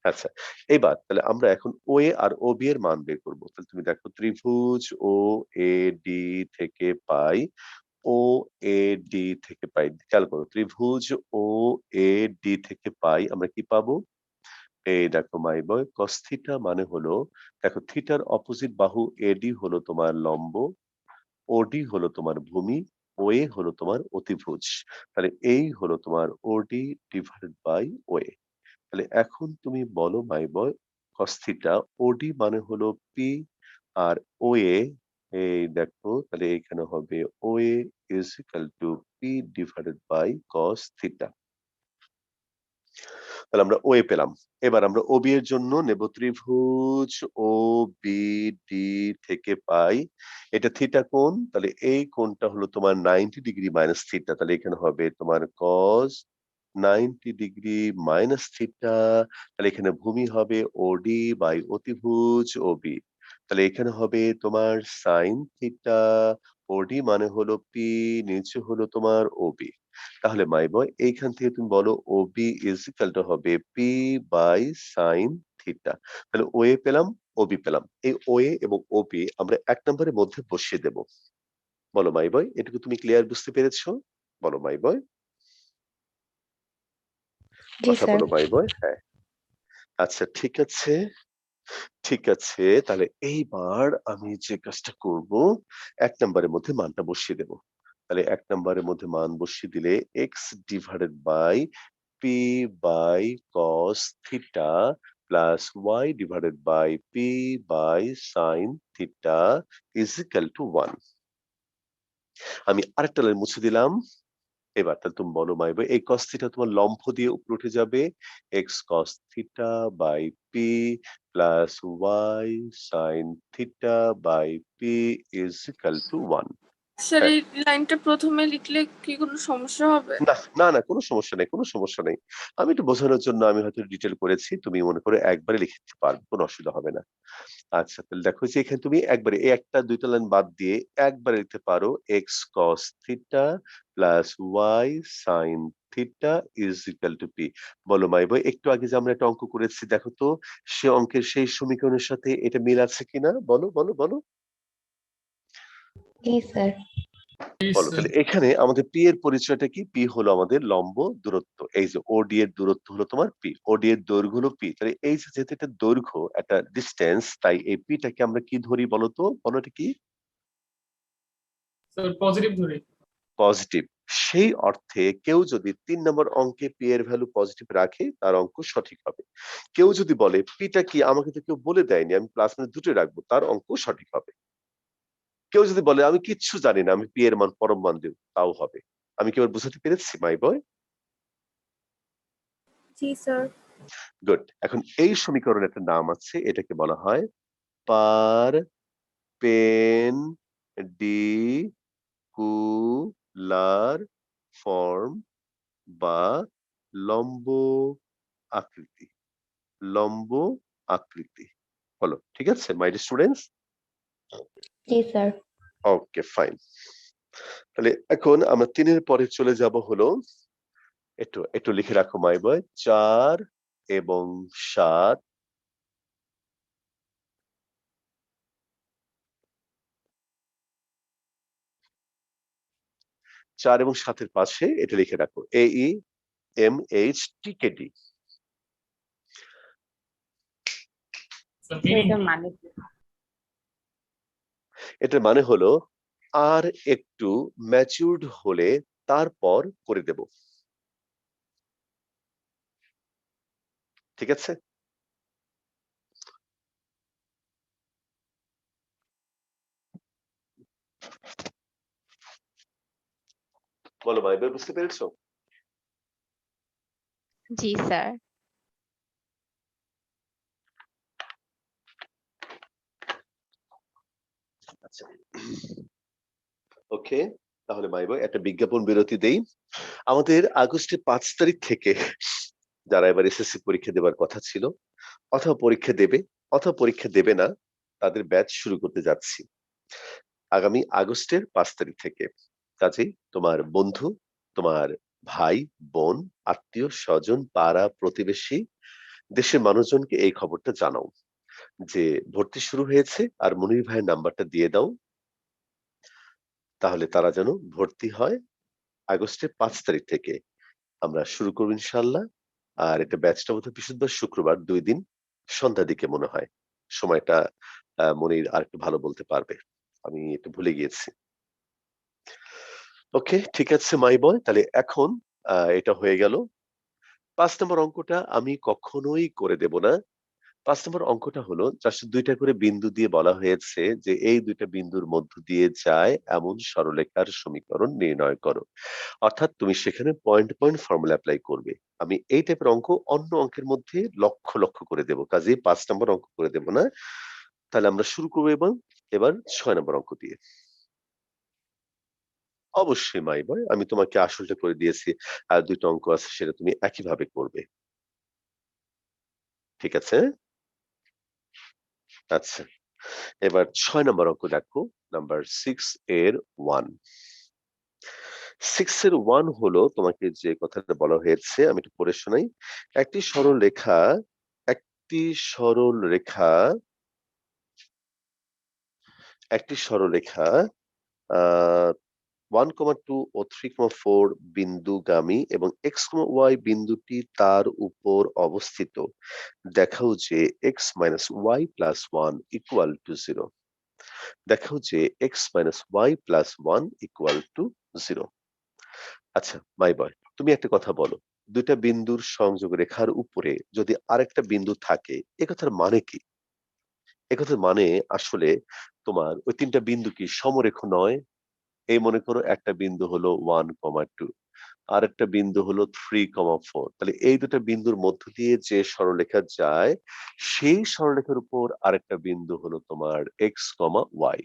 আচ্ছা এবার তাহলে আমরা এখন ও এ আর ও বি এর মান বের করবো। তাহলে তুমি দেখো ত্রিভুজ ও এ ডি থেকে পাই ও এ ডি থেকে পাই, খেয়াল করো ত্রিভুজ ও এ ডি থেকে পাই আমরা কি পাবো? এই দেখো মাই বয় কস থিটা মানে হলো, দেখো থিটার অপোজিট বাহু এডি হলো তোমার লম্ব, ওডি হলো তোমার ভূমি, ওএ হলো তোমার অতিভুজ। তাহলে এই হলো তোমার ওডি ডিভাইডেড বাই ওএ। তাহলে এখন তুমি বলো মাই বয় কস থিটা, ওডি মানে হলো পি, আর ওএ এই দেখো তাহলে এখানে হবে OA is equal to P divided by cos theta. তাহলে আমরা ওএ পেলাম। এবার আমরা ওবি এর জন্য নেব ত্রিভুজ ও বি ডি থেকে পাই এটা থিটা কোণ, তাহলে এই কোণটা হলো তোমার 90 ডিগ্রি মাইনাস থিটা, তাহলে এখানে হবে তোমার কস 90 ডিগ্রি মাইনাস থিটা। তাহলে এখানে ভূমি হবে ওডি বাই অতিভুজ ওবি, তাহলে এখানে হবে তোমার সাইন থিটা, ওডি মানে হলো পি, নিচে হলো তোমার ওবি। তাহলে মাই বয় এইখান থেকে তুমি বলো ওবি ইজ ইকুয়াল টু হবে পি বাই সাইন থিটা। তাহলে ওএ পেলাম, ওবি পেলাম। এই ওএ এবং ওবি আমরা 1 নম্বরের মধ্যে বসিয়ে দেব। বলো মাই বয় এটুকু তুমি ক্লিয়ার বুঝতে পেরেছো? বলো মাই বয়, জি কথা স্যার। বলো মাই বয়। হ্যাঁ, আচ্ছা ঠিক আছে, ঠিক আছে। তাহলে এইবার আমি যে কাজটা করব 1 নম্বরের মধ্যে মানটা বসিয়ে দেব। তাহলে 1 নম্বরের মধ্যে মান বসিয়ে দিলে x divided by p by cos theta plus y divided by p by sin theta is equal to 1। আমি আরেকটা লাইন মুছে দিলাম। এবার তাহলে তুমি বলো মাই বয় এই cos থিটা তোমার লম্ব দিয়ে উপরে উঠে যাবে, x cos theta by p plus y sin theta by p is equal to 1। Sir হ্যাঁ, এই লাইনটা প্রথমে লিখলে কি কোনো সমস্যা হবে? না না না কোনো সমস্যা নেই, কোনো সমস্যা নেই। আমি একটু বোঝানোর জন্য আমি হয়তো ডিটেল করেছি, তুমি মনে করে একবারে লিখে দিতে পারবে, কোনো অসুবিধা হবে না। আচ্ছা তাহলে দেখো যে এখানে তুমি একবারে এই একটা দুইটা লাইন বাদ দিয়ে একবারে লিখতে পারো x cos theta plus y sin theta is equal two p। বলো মাই বয় একটু আগে যে আমরা একটা অঙ্ক করেছি দেখো তো সে অঙ্কের সেই সমীকরণের সাথে এটা মিল আছে কিনা, বলো বলো বলো জি স্যার। বলো। তাহলে এখানে আমাদের p এর পরিচয়টা কি? p হলো আমাদের লম্ব দূরত্ব, এই যে ওডি এর দূরত্ব হলো তোমার p, ওডি এর দৈর্ঘ্য হলো p। তাহলে এই যে যেহেতু এটা দৈর্ঘ্য একটা ডিস্টেন্স, তাই এই p টাকে আমরা কি ধরি বলো তো, বলো এটা কি? স্যার পজিটিভ ধরে। পজিটিভ। সেই অর্থে কেউ যদি 3 নম্বর অঙ্কে পি এর ভ্যালু পজিটিভ রাখে তার অঙ্ক সঠিক হবে। কেউ যদি বলে পিটা কি আমাকে তো কেউ বলে দেয়নি আমি প্লাস মাইনাস দুটোই রাখবো, তার অঙ্ক সঠিক হবে। কেউ যদি বলে আমি কিচ্ছু জানি না আমি পি এর মান পরম মান দেব, তাও হবে। আমি কি এবার বুঝাতে পেরেছি মাই বয়? জি স্যার। গুড। এখন এই সমীকরণের একটা নাম আছে, এটাকে বলা হয় পার পেন ডি কুলার ফর্ম বা লম্ব আকৃতি, লম্ব আকৃতি। বলো ঠিক আছে my dear students? G sir. Okay fine. তাহলে এখন আমরা 3 এর পরে চলে যাব হলো, একটু একটু লিখে রাখো মাই বয় 4 এবং 7। 4 এবং 7 এর পাশে এটা লিখে রাখো AE MHTKD। Sir sir meaning এটার মানে কি? এটার মানে হলো আর একটু ম্যাচিউরড হলে তারপর করে দেব, ঠিক আছে? বলো ভাই এবার বুঝতে পেরেছো? জি স্যার। আচ্ছা ওকে, তাহলে মাই বয় একটা বিজ্ঞাপন বিরতি দেই। আমাদের আগস্টের 5 তারিখ থেকে যারা এবার এসএসসি পরীক্ষা দেবার কথা ছিল অথবা পরীক্ষা দেবে অথবা পরীক্ষা দেবে না, তাদের ব্যাচ শুরু করতে যাচ্ছি আগামী আগস্টের 5 তারিখ থেকে। কাজেই তোমার বন্ধু, তোমার ভাই, বোন, আত্মীয় স্বজন, পাড়া প্রতিবেশী, দেশের মানুষজনকে এই খবরটা জানাও যে ভর্তি শুরু হয়েছে, আর মনির ভাইয়ের নাম্বারটা দিয়ে দাও। তাহলে তারা যেন ভর্তি হয় আগস্টের 5 তারিখ থেকে। আমরা শুরু করব ইনশাআল্লাহ। আর এটা ব্যাচটা বোধহয় বৃহস্পতিবার, শুক্রবার 2 দিন সন্ধ্যার দিকে মনে হয়। সময়টা মনির আরেকটু ভালো বলতে পারবে। আমি একটু ভুলে গিয়েছি। ওকে, ঠিক আছে মাই বয়। তাহলে এখন এটা হয়ে গেল। 5 নম্বর অঙ্কটা আমি কখনোই করে দেব না। 5 নম্বর অঙ্কটা হলো জাস্ট ২ টা করে বিন্দু দিয়ে বলা হয়েছে যে এই ২ টা বিন্দুর মধ্য দিয়ে যায় এমন সরলরেখার সমীকরণ নির্ণয় করো। অর্থাৎ তুমি সেখানে পয়েন্ট পয়েন্ট ফর্মুলা এপ্লাই করবে। আমি এই টাইপের অঙ্ক অন্য অঙ্কের মধ্যে লক্ষ লক্ষ করে দেব। কাজেই 5 নম্বর অঙ্ক করে দেব না। তাহলে আমরা শুরু করব এবং এবার 6 নম্বর অঙ্ক দিয়ে। অবশ্যই মাই বয়, আমি তোমাকে আসলটা করে দিয়েছি। আর ২ টা অঙ্ক আছে সেটা তুমি একইভাবে করবে। ঠিক আছে? আচ্ছা। এবার 6 নম্বর অঙ্ক দেখো, নাম্বার 6 এর 1। 6 এর 1 হলো তোমাকে যে কথাটা বলা হয়েছে আমি একটু পড়ে শোনাই। একটি সরল রেখা একটি সরল রেখা একটি সরলরেখা আ 1,2 ও 3,4 বিন্দুগামী এবং x, y বিন্দুটি তার উপর অবস্থিত। দেখাও যে x - y + 1 = 0। দেখাও যে x - y + 1 = 0। আচ্ছা মাই বয়, তুমি একটা কথা বলো। ২ টা বিন্দুর সংযোগ রেখার উপরে যদি আরেকটা বিন্দু থাকে, এ কথার মানে কি? এ কথার মানে আসলে তোমার ওই ৩ টা বিন্দু কি সমরেখ নয়? এই মনে করো একটা বিন্দু হলো 1,2 আরেকটা বিন্দু হলো 3,4। তাহলে এই ২ টা বিন্দুর মধ্য দিয়ে যে সরলরেখা যায়, সেই সরলরেখার উপর আরেকটা বিন্দু হলো তোমার x, y।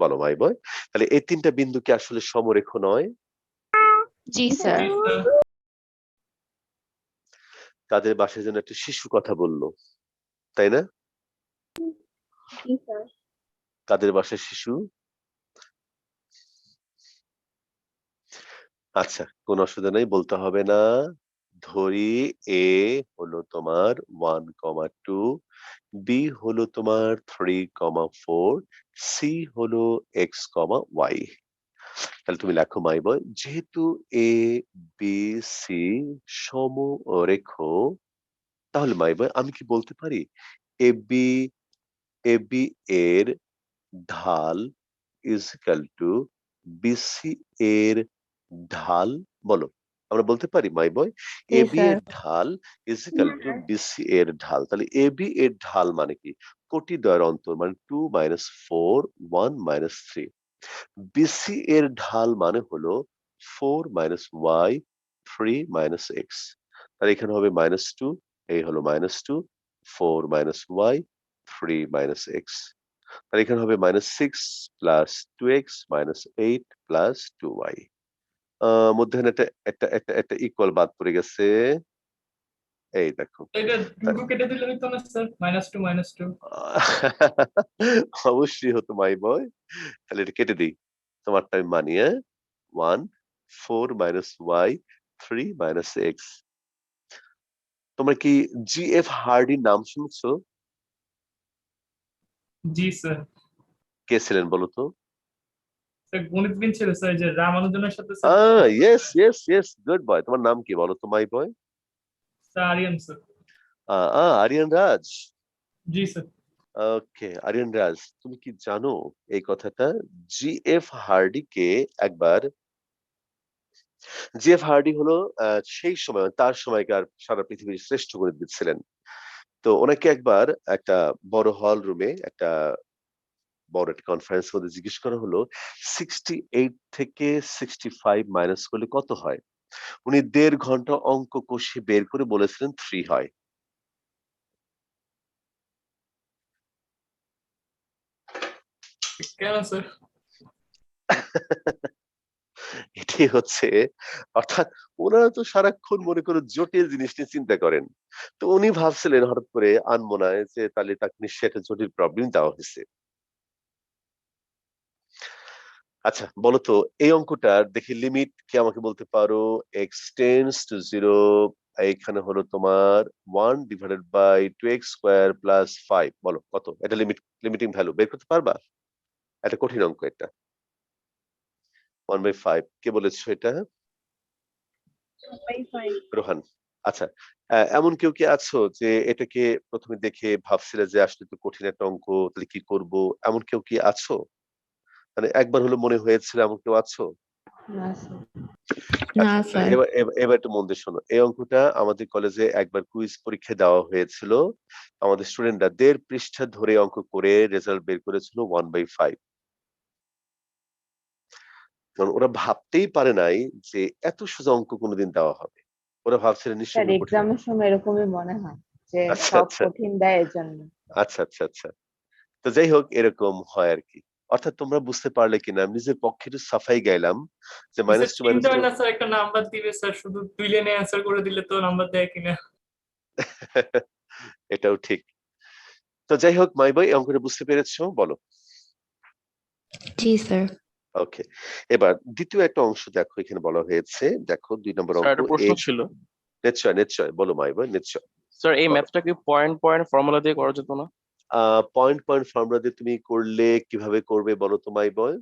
বলো মাই বয়। তাহলে এই ৩ টা বিন্দু কি আসলে সমরেখ নয়? জি স্যার। জি স্যার। তাদের বাসায় যেন একটা শিশু কথা বলল। তাই না? জি স্যার। কাদের বাসায় শিশু? আচ্ছা, কোন অসুবিধা নেই, বলতে হবে না। ধরি A হলো তোমার 1,2, B হলো তোমার 3,4, C হলো x, y। তাহলে তুমি লেখো মাই বয়, যেহেতু A, B, C সমরেখ, তাহলে মাই বয় আমি কি বলতে পারি AB AB এর ঢাল is equal to BC এর ঢাল? বলো। আমরা বলতে পারি মাই বয় জি AB স্যার। এর ঢাল is equal to BC এর ঢাল। তাহলে AB এর ঢাল মানে কি? কোটিদ্বয়ের অন্তর মানে 2 - 4 1 - 3। BC এর ঢাল মানে হলো 4 - y 3 - x। তাহলে এখানে হবে -2, এই হলো -2, 4 - y 3 - x। তাহলে এখানে হবে -6 + 2x - 8 + 2y। মধ্যখানে একটা ইকুয়াল বাদ পড়ে গেছে। এই দেখো। এটা তা 2 কেটে দিলে হইতো না স্যার? -2 - 2। অবশ্যই হতো মাই বয়। তাহলে এটা কেটে দেই। তোমারটা আমি মানি, হ্যাঁ? 1 4 - y 3 - x। তোমরা কি জি.এফ. হার্ডির নাম শুনছো? জি স্যার। কে ছিলেন বলো তো? স্যার গণিতবিদ ছিল স্যার, এই যে রামানুজনের সাথে আ স্যার। Yes, good boy. তোমার নাম কি বলো তো my boy? Sir Aryan sir. Aryan Raj. জি স্যার। ওকে, আরিয়ান রাজ, তুমি কি জানো এই কথাটা? জি.এফ. হার্ডিকে একবার জি.এফ. হার্ডি হলো সেই সময় তার সময়কার সারা পৃথিবীর শ্রেষ্ঠ গণিতবিদ ছিলেন। তো ওনাকে একবার একটা বড় হল রুমে একটা বড় একটা কনফারেন্স মধ্যে জিজ্ঞেস করা হলো 68 থেকে 65 মাইনাস করলে কত হয়? উনি ১.৫ ঘন্টা অঙ্ক কষে বের করে বলেছিলেন 3 হয়। কেন স্যার? এটাই হচ্ছে, অর্থাৎ উনারা তো সারাক্ষণ মনে করো জটিল জিনিস নিয়ে চিন্তা করেন। তো উনি ভাবছিলেন হঠাৎ করে আনমনায় যে তাহলে তাকে নিশ্চয়ই একটা জটিল প্রবলেম দেওয়া হয়েছে। আচ্ছা বলো তো, এই অঙ্কটার দেখি লিমিট কি আমাকে বলতে পারো? x টেন্ডস টু 0, এইখানে হলো তোমার 1/2x² + 5। বলো কত? এটা লিমিটিং ভ্যালু বের করতে পারবা? এটা কঠিন অঙ্ক এটা। 1/5 কে বলেছো এটা? 1/5 রোহান। আচ্ছা, এমন কেউ কি আছো যে এটাকে প্রথমে দেখে ভাবছিলে যে আসলে তো কঠিন একটা অঙ্ক, তাহলে কি করব? এমন কেউ কি আছো? মানে একবার হলেও মনে হয়েছিল এমন কেউ আছো? না স্যার। না আচ্ছা, স্যার। এবার একটু মন দিয়ে শোনো। এই অঙ্কটা আমাদের কলেজে একবার কুইজ পরীক্ষায় দেওয়া হয়েছিল। আমাদের স্টুডেন্টরা ১.৫ পৃষ্ঠা ধরে অঙ্ক করে রেজাল্ট বের করেছিল 1/5। কারণ ওরা ভাবতেই পারে নাই যে এত সোজা অঙ্ক কোনদিন দেওয়া হবে। ওরা ভাবছিল নিশ্চয়ই স্যার কোনো কঠিন। এক্সামের সময় এরকমই মনে হয় যে আচ্ছা, সব আচ্ছা। কঠিন দেয় এজন্য। আচ্ছা। তো যাই হোক এরকম হয় আরকি। অর্থাৎ তোমরা বুঝতে পারলে কিনা আমি নিজের পক্ষে একটু সাফাই গাইলাম যে স্যার -2 চিন্তা হয় -2 না স্যার, একটা নাম্বার দিবে স্যার, শুধু 2 লাইনে অ্যান্সার করে দিলে তো নাম্বার দেয় কিনা। এটাও ঠিক। তো যাই হোক মাই ভাই অঙ্কটা বুঝতে পেরেছো? বলো। জি স্যার। ওকে। এবার দ্বিতীয় একটা অংশ দেখো এখানে বলা হয়েছে। দেখো ২ নম্বর স্যার অঙ্ক একটা প্রশ্ন ছিল। নিশ্চয়। বলো মাই ভাই নিশ্চয়। স্যার এই বলো। ম্যাথটা কি পয়েন্ট ফর্মুলা দিয়ে করা যেত না? পয়েন্ট ফর্মুলা দিয়ে তুমি করলে কিভাবে করবে বলো তো মাই বয়?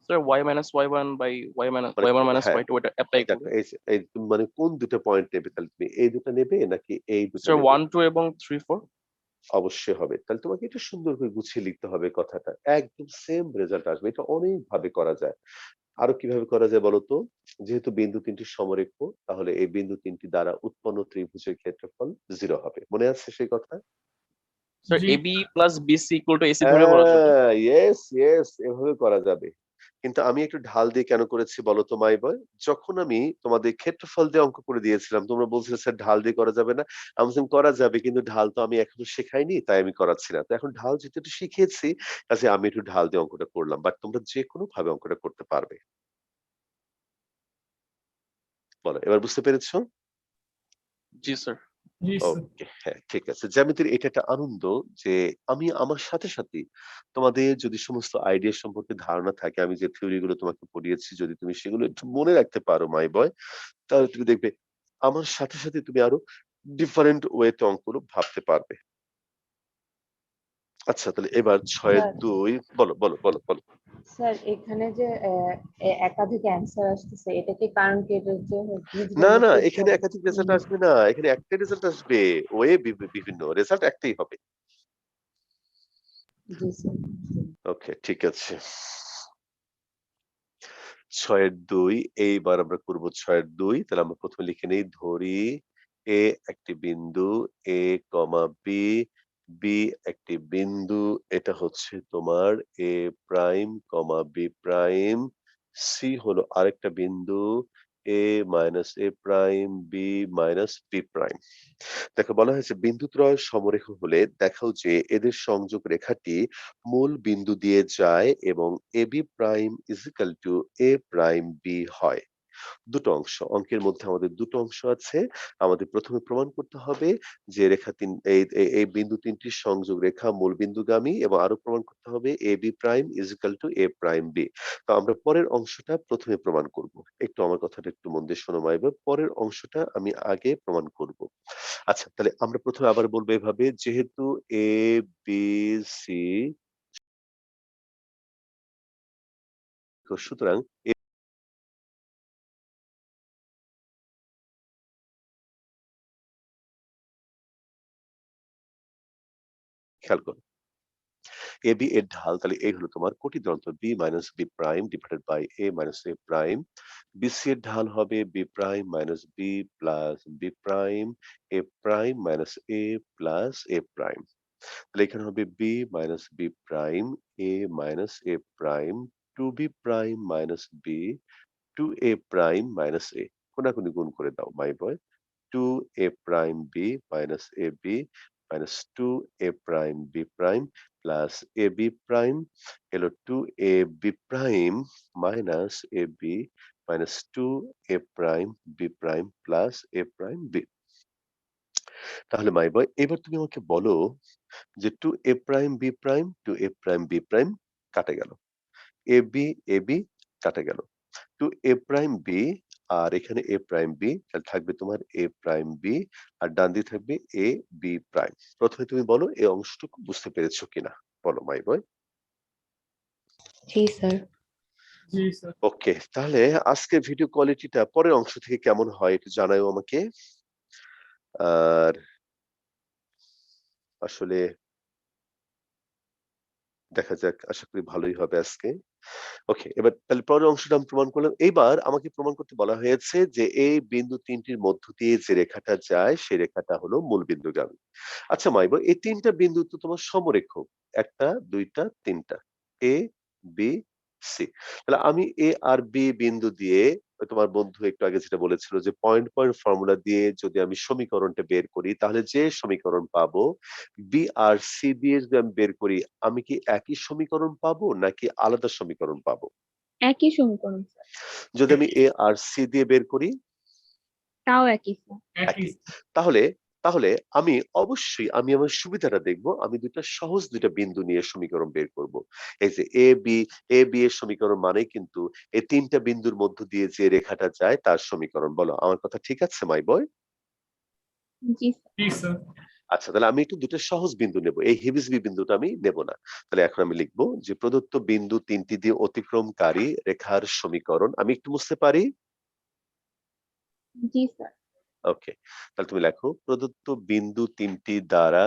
স্যার y-y1/y মানে হ্যাঁ, y1 y2 ওটা এপ্লাই দেখো করে। এই তুমি মানে কোন ২ টা পয়েন্ট নেবে? তাহলে তুমি এই ২ টা নেবে নাকি এই ২ টা স্যার নেবে? 1, 2 এবং 3, 4। অবশ্যই হবে। তাহলে তোমাকে একটু সুন্দর করে গুছিয়ে লিখতে হবে কথাটা। একদম সেম রেজাল্ট আসবে। এটা অনেকভাবে করা যায়। আরো কিভাবে করা যায় বলতো? যেহেতু বিন্দু ৩ টি সমরেখ, তাহলে এই বিন্দু ৩ টি দ্বারা উৎপন্ন ত্রিভুজের ক্ষেত্রফল 0 হবে। মনে আছে সেই কথা? Sir G AB plus BC equal to AC ধরে করা যাবে। ইয়েস এভাবে করা যাবে। কিন্তু আমি একটু ঢাল দিয়ে কেন করেছি বলতো মাই বয়? যখন আমি তোমাদের ক্ষেত্রফল দিয়ে অঙ্ক করে দিয়েছিলাম, তোমরা বলছিলে স্যার ঢাল দিয়ে করা যাবে না। আমি বলছিলাম করা যাবে কিন্তু ঢাল তো আমি এখনো শেখাইনি তাই আমি করাচ্ছি না। তো এখন ঢাল যেহেতু একটু শিখিয়েছি, কাজেই আমি একটু ঢাল দিয়ে অঙ্কটা করলাম। বাট তোমরা যেকোনো ভাবে অঙ্কটা করতে পারবে। বলো এবার বুঝতে পেরেছো? জি স্যার। জি স্যার। ওকে, হ্যাঁ, ঠিক আছে। জ্যামিতির এটা একটা আনন্দ যে আমি আমার সাথেই তোমাদের যদি সমস্ত আইডিয়া সম্পর্কে ধারণা থাকে, আমি যে থিওরি গুলো তোমাকে পড়িয়েছি যদি তুমি সেগুলো একটু মনে রাখতে পারো মাই বয়, তাহলে তুমি দেখবে আমার সাথে তুমি আরো ডিফারেন্ট ওয়ে তে অঙ্কগুলো ভাবতে পারবে। আচ্ছা তাহলে এবার ৬ এর স্যার ২ বলো। স্যার এখানে যে একাধিক অ্যান্সার আসতেছে এটা কি কারণ কি এটা যে না, বীজগণিতের এখানে একাধিক রেজাল্ট আসবে না। এখানে একটাই রেজাল্ট আসবে। ওয়ে বিভিন্ন। রেজাল্ট একটাই হবে। জি স্যার। ওকে, ঠিক আছে। ৬ এর ২ এইবার আমরা করব ৬ এর ২ তাহলে আমরা প্রথমে লিখে নেই ধরি A একটি বিন্দু A, B, B একটি বিন্দু এটা হচ্ছে তোমার A prime, B prime, C হলো আরেকটা বিন্দু A minus A prime, B minus B prime. দেখো বলা হয়েছে বিন্দুত্রয় সমরেখ হলে দেখাও যে এদের সংযোগ রেখাটি মূল বিন্দু দিয়ে যায় এবং AB prime is equal to A prime B হয়। দুটো অংশ। অঙ্কের মধ্যে আমাদের দুটো অংশ আছে। আমাদের প্রথমে প্রমাণ করতে হবে যে রেখা তিন এই বিন্দু ৩ টির সংযোগ রেখা মূল বিন্দুগামী এবং আরো প্রমাণ করতে হবে AB prime is equal to A prime B। তো আমরা পরের অংশটা প্রথমে প্রমাণ করব। একটু আমার কথাটা একটু মন দিয়ে শোনো মাইবা। পরের অংশটা আমি আগে প্রমাণ করব। আচ্ছা তাহলে আমরা প্রথমে আবার বলবো এভাবে যেহেতু A, B, C সুতরাং খেয়াল করো AB এর ঢাল তাহলে এই হলো তোমার কোটি দন্ত B minus B prime divided by A minus A prime. BC এর ঢাল হবে B prime minus B plus B prime A prime minus A plus A prime. তাহলে এখানে হবে B minus B prime A minus A prime 2B prime minus B 2A prime minus A। কোনাকুনি গুণ করে দাও মাই বয়। 2A prime B minus AB minus 2A prime B prime plus AB prime এলো 2AB prime minus AB minus 2A prime B prime plus A prime B। তাহলে মাই boy এবার তুমি আমাকে বলো যে 2A prime B prime 2A prime B prime কাটে গেল। AB AB কাটে গেল। টু এ প্রাইম বি আর এখানে এ প্রাইম বি তাহলে থাকবে তোমার এ প্রাইম বি আর ডান দিয়ে থাকবে এ বি প্রাইম। প্রথমে তুমি বলো এই অংশটুকু বুঝতে পেরেছো কিনা? বলো my boy. G sir. G sir. ওকে, তাহলে আজকের ভিডিও কোয়ালিটিটা পরের অংশ থেকে কেমন হয় একটু জানাও আমাকে। আর আসলে দেখা যাক, আশা করি ভালোই হবে আজকে। ওকে, এবার তাহলে পরের অংশটা আমি প্রমাণ করলাম। এইবার আমাকে প্রমাণ করতে বলা হয়েছে যে এই বিন্দু ৩ টির মধ্য দিয়ে যে রেখাটা যায় সেই রেখাটা হলো মূলবিন্দুগামী। আচ্ছা মাইবা, এই ৩ টা বিন্দু তো তোমার সমরেখক। ১ টা, ২ টা, ৩ টা। A, B, C। তাহলে আমি A আর B বিন্দু দিয়ে, তোমার বন্ধু একটু আগে যেটা বলেছিল যে পয়েন্ট পয়েন্ট ফর্মুলা দিয়ে যদি আমি সমীকরণটা বের করি তাহলে যে সমীকরণ পাবো, B আর C দিয়ে যদি আমি বের করি, আমি কি একই সমীকরণ পাবো নাকি আলাদা সমীকরণ পাবো? একই সমীকরণ স্যার, যদি আমি A আর C দিয়ে বের করি তাও একই স্যার। একই একই। তাহলে তাহলে আমি অবশ্যই আমি আমার সুবিধাটা দেখব। আমি সহজ ২ টা বিন্দু নিয়ে সমীকরণ বের করব। এই যে A B এর সমীকরণ মানেই কিন্তু এই ৩ টা বিন্দুর মধ্য দিয়ে যে রেখাটা যায় তার সমীকরণ। বলো আমার কথা ঠিক আছে মাই বয়? জি স্যার। জি স্যার। আচ্ছা, তাহলে আমি একটু ২ টা সহজ বিন্দু নেব। এই হেবিজবি বিন্দুটা আমি নেব না। তাহলে এখন আমি লিখব যে প্রদত্ত বিন্দু ৩ টি দিয়ে অতিক্রমকারী রেখার সমীকরণ। আমি একটু মুছতে পারি? জি স্যার। ওকে। তাহলে তুমি লেখো প্রদত্ত বিন্দু ৩ টি দ্বারা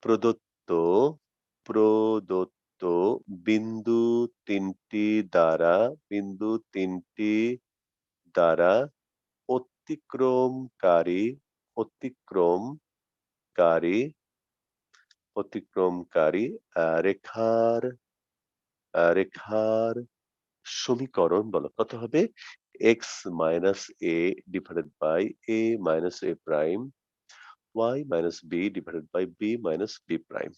প্রদত্ত প্রদত্ত বিন্দু ৩ টি দ্বারা দ্বারা অতিক্রমকারী অতিক্রমকারী অতিক্রমকারী রেখার সমীকরণ বলো কত হবে? x minus a divided by a minus a prime y minus b divided by b minus b prime.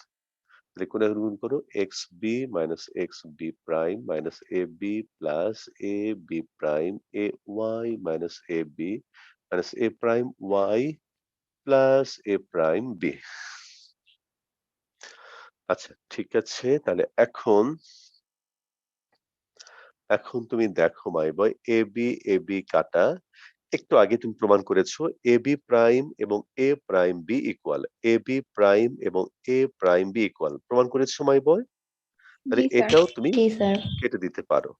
তাহলে কোন গুণ করো, xb minus xb prime minus ab plus ab prime ay minus ab minus a prime y plus a prime b। আচ্ছা ঠিক আছে, তাহলে এখন এখন তুমি দেখো মাই বয়, ab কাটা। একটু আগে তুমি প্রমাণ করেছো ab প্রাইম এবং a prime b equal, ab prime এবং a প্রাইম b ইকুয়াল প্রমাণ করেছো মাই বয়। তাহলে জি স্যার। এটাও তুমি জি স্যার। কেটে দিতে পারো।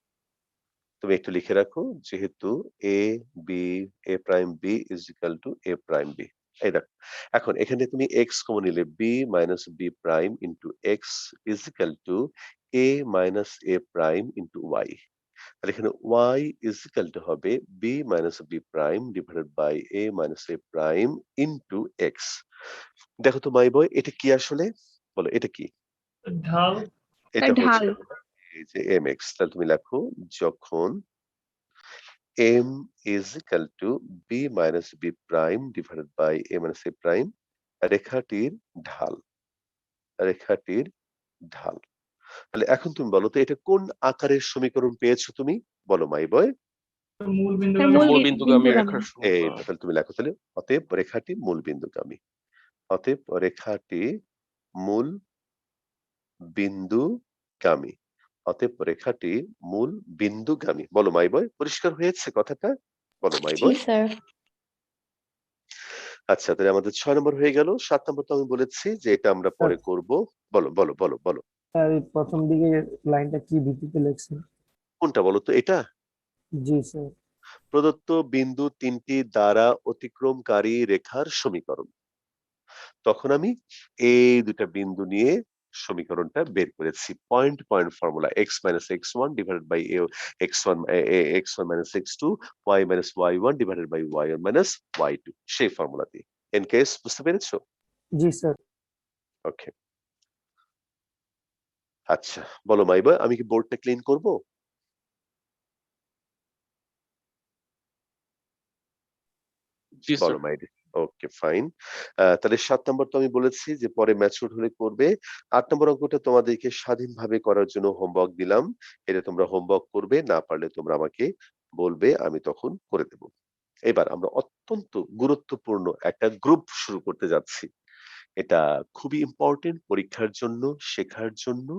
তুমি একটু লিখে রাখো, যেহেতু a b a prime b is equal to a prime b। এই দেখো, এখন এখানে তুমি x কমন নিলে b minus b prime into x is equal to a minus a prime into y। তাহলে এখানে y ইজ ইকুয়াল টু হবে b minus b prime divided by a minus a prime into x। দেখো তো my বয়, এটা কি আসলে? বলো এটা কি? ঢাল। এটা হচ্ছে ঢাল। এই যে mx। তাহলে তুমি লেখো যখন m is equal to b minus b prime divided by a minus a prime, রেখাটির ঢাল রেখাটির ঢাল। তাহলে এখন তুমি বলো তো এটা কোন আকারের সমীকরণ পেয়েছো তুমি? বলো মাই বয়। মূল বিন্দু স্যার এটা মূল মূলবিন্দুগামী বিন্দুগামী। রেখার এই সমীকরণ। তাহলে তুমি লেখো, তাহলে অতএব রেখাটি মূল বিন্দুগামী। অতএব রেখাটি মূল বিন্দুগামী। অতএব রেখাটি মূল বিন্দুগামী। বলো মাই বয়, পরিষ্কার হয়েছে কথাটা? বলো মাই জি বয়। স্যার। আচ্ছা, তাহলে আমাদের ৬ নম্বর হয়ে গেল। ৭ নম্বর তো আমি বলেছি যে এটা আমরা পরে করব। বলো, বলো, বলো, বলো। স্যার এই প্রথম দিকের লাইনটা কি ভিত্তিতে লিখছেন? কোনটা বলো তো এটা? জি স্যার। প্রদত্ত বিন্দু ৩ টি দ্বারা অতিক্রমকারী রেখার সমীকরণ। তখন আমি এই ২ টা বিন্দু নিয়ে সমীকরণটা বের করেছি। Point point formula x minus x1 divided by x1 x1 minus x2 y minus y1 divided by y1 minus y2 সেই ফর্মুলা দিয়ে। এনকেএস বুঝতে পেরেছো? জি স্যার। ওকে। আচ্ছা বলো মাইবা, আমি কি বোর্ডটা ক্লিন করব? জি স্যার। বলো মাইডি। Okay fine. তাহলে ৭ নম্বর তো আমি বলেছি যে পরে ম্যাচিউরড হলে করবে। ৮ নম্বর অঙ্কটা তোমাদেরকে স্বাধীনভাবে করার জন্য হোমওয়ার্ক দিলাম। এটা তোমরা হোমওয়ার্ক করবে, না পারলে তোমরা আমাকে বলবে, আমি তখন করে দেব। এবার আমরা অত্যন্ত গুরুত্বপূর্ণ একটা গ্রুপ শুরু করতে যাচ্ছি। এটা খুবই ইম্পর্টেন্ট পরীক্ষার জন্য, শেখার জন্য।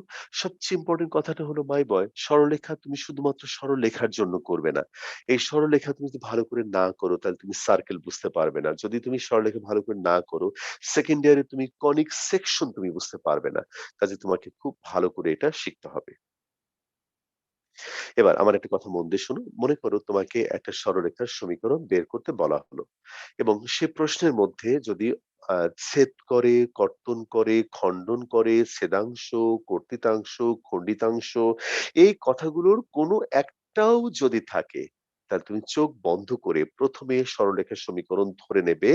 সবচেয়ে ইম্পর্টেন্ট কথাটা হলো মাই বয়, সরলরেখা তুমি শুধুমাত্র সরলরেখার জন্য করবে না। এই সরলরেখা তুমি যদি ভালো করে না করো তাহলে তুমি সার্কেল বুঝতে পারবে না। যদি তুমি সরলরেখা ভালো করে না করো, সেকেন্ড ইয়ারে তুমি কনিক সেকশন তুমি বুঝতে পারবে না। কাজে তোমাকে খুব ভালো করে এটা শিখতে হবে। এবার আমার একটা কথা মন দিয়ে শোনো। মনে করো তোমাকে একটা সরলরেখার সমীকরণ বের করতে বলা হলো এবং সে প্রশ্নের মধ্যে যদি ছেদ করে, কর্তন করে, খণ্ডন করে, ছেদাংশ, কর্তিতাংশ, খণ্ডিতাংশ এই কথাগুলোর কোনো একটাও যদি থাকে, তাহলে তুমি চোখ বন্ধ করে ১ম এ সরলরেখার সমীকরণ ধরে নেবে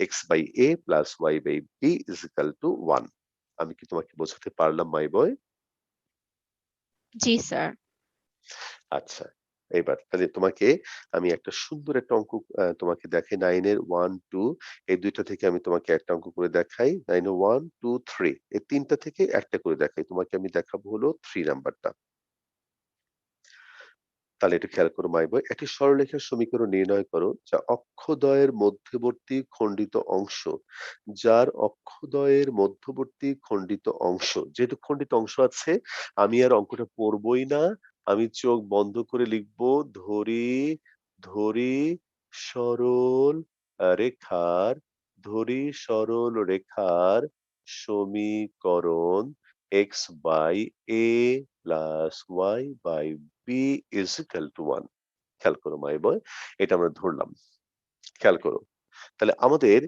x/a + y/b = 1। আমি কি তোমাকে বোঝাতে পারলাম মাই বয়? জি স্যার। আচ্ছা। এইবার তাহলে তোমাকে আমি একটা সুন্দর একটা অঙ্ক তোমাকে দেখাই 9 এর 1, 2 এই ২ টা থেকে আমি তোমাকে একটা অঙ্ক করে দেখাই। 9 এর 1, 2, 3 এই ৩ টা থেকে একটা করে দেখাই। তোমাকে আমি দেখাবো হলো 3 নাম্বারটা। তাহলে একটু খেয়াল করো মাই বয়। একটি সরলরেখার সমীকরণ নির্ণয় করো যা অক্ষদ্বয়ের মধ্যবর্তী খণ্ডিত অংশ, যার অক্ষদ্বয়ের মধ্যবর্তী খণ্ডিত অংশ, যেহেতু খণ্ডিত অংশ আছে আমি আর অঙ্কটা পড়বই না। আমি চোখ বন্ধ করে লিখবো ধরি সরল রেখার সরল রেখার সমীকরণ x/a + y/b = 1। খেয়াল করো মাই বয়, এটা আমরা ধরলাম। খেয়াল করো। তাহলে আমাদের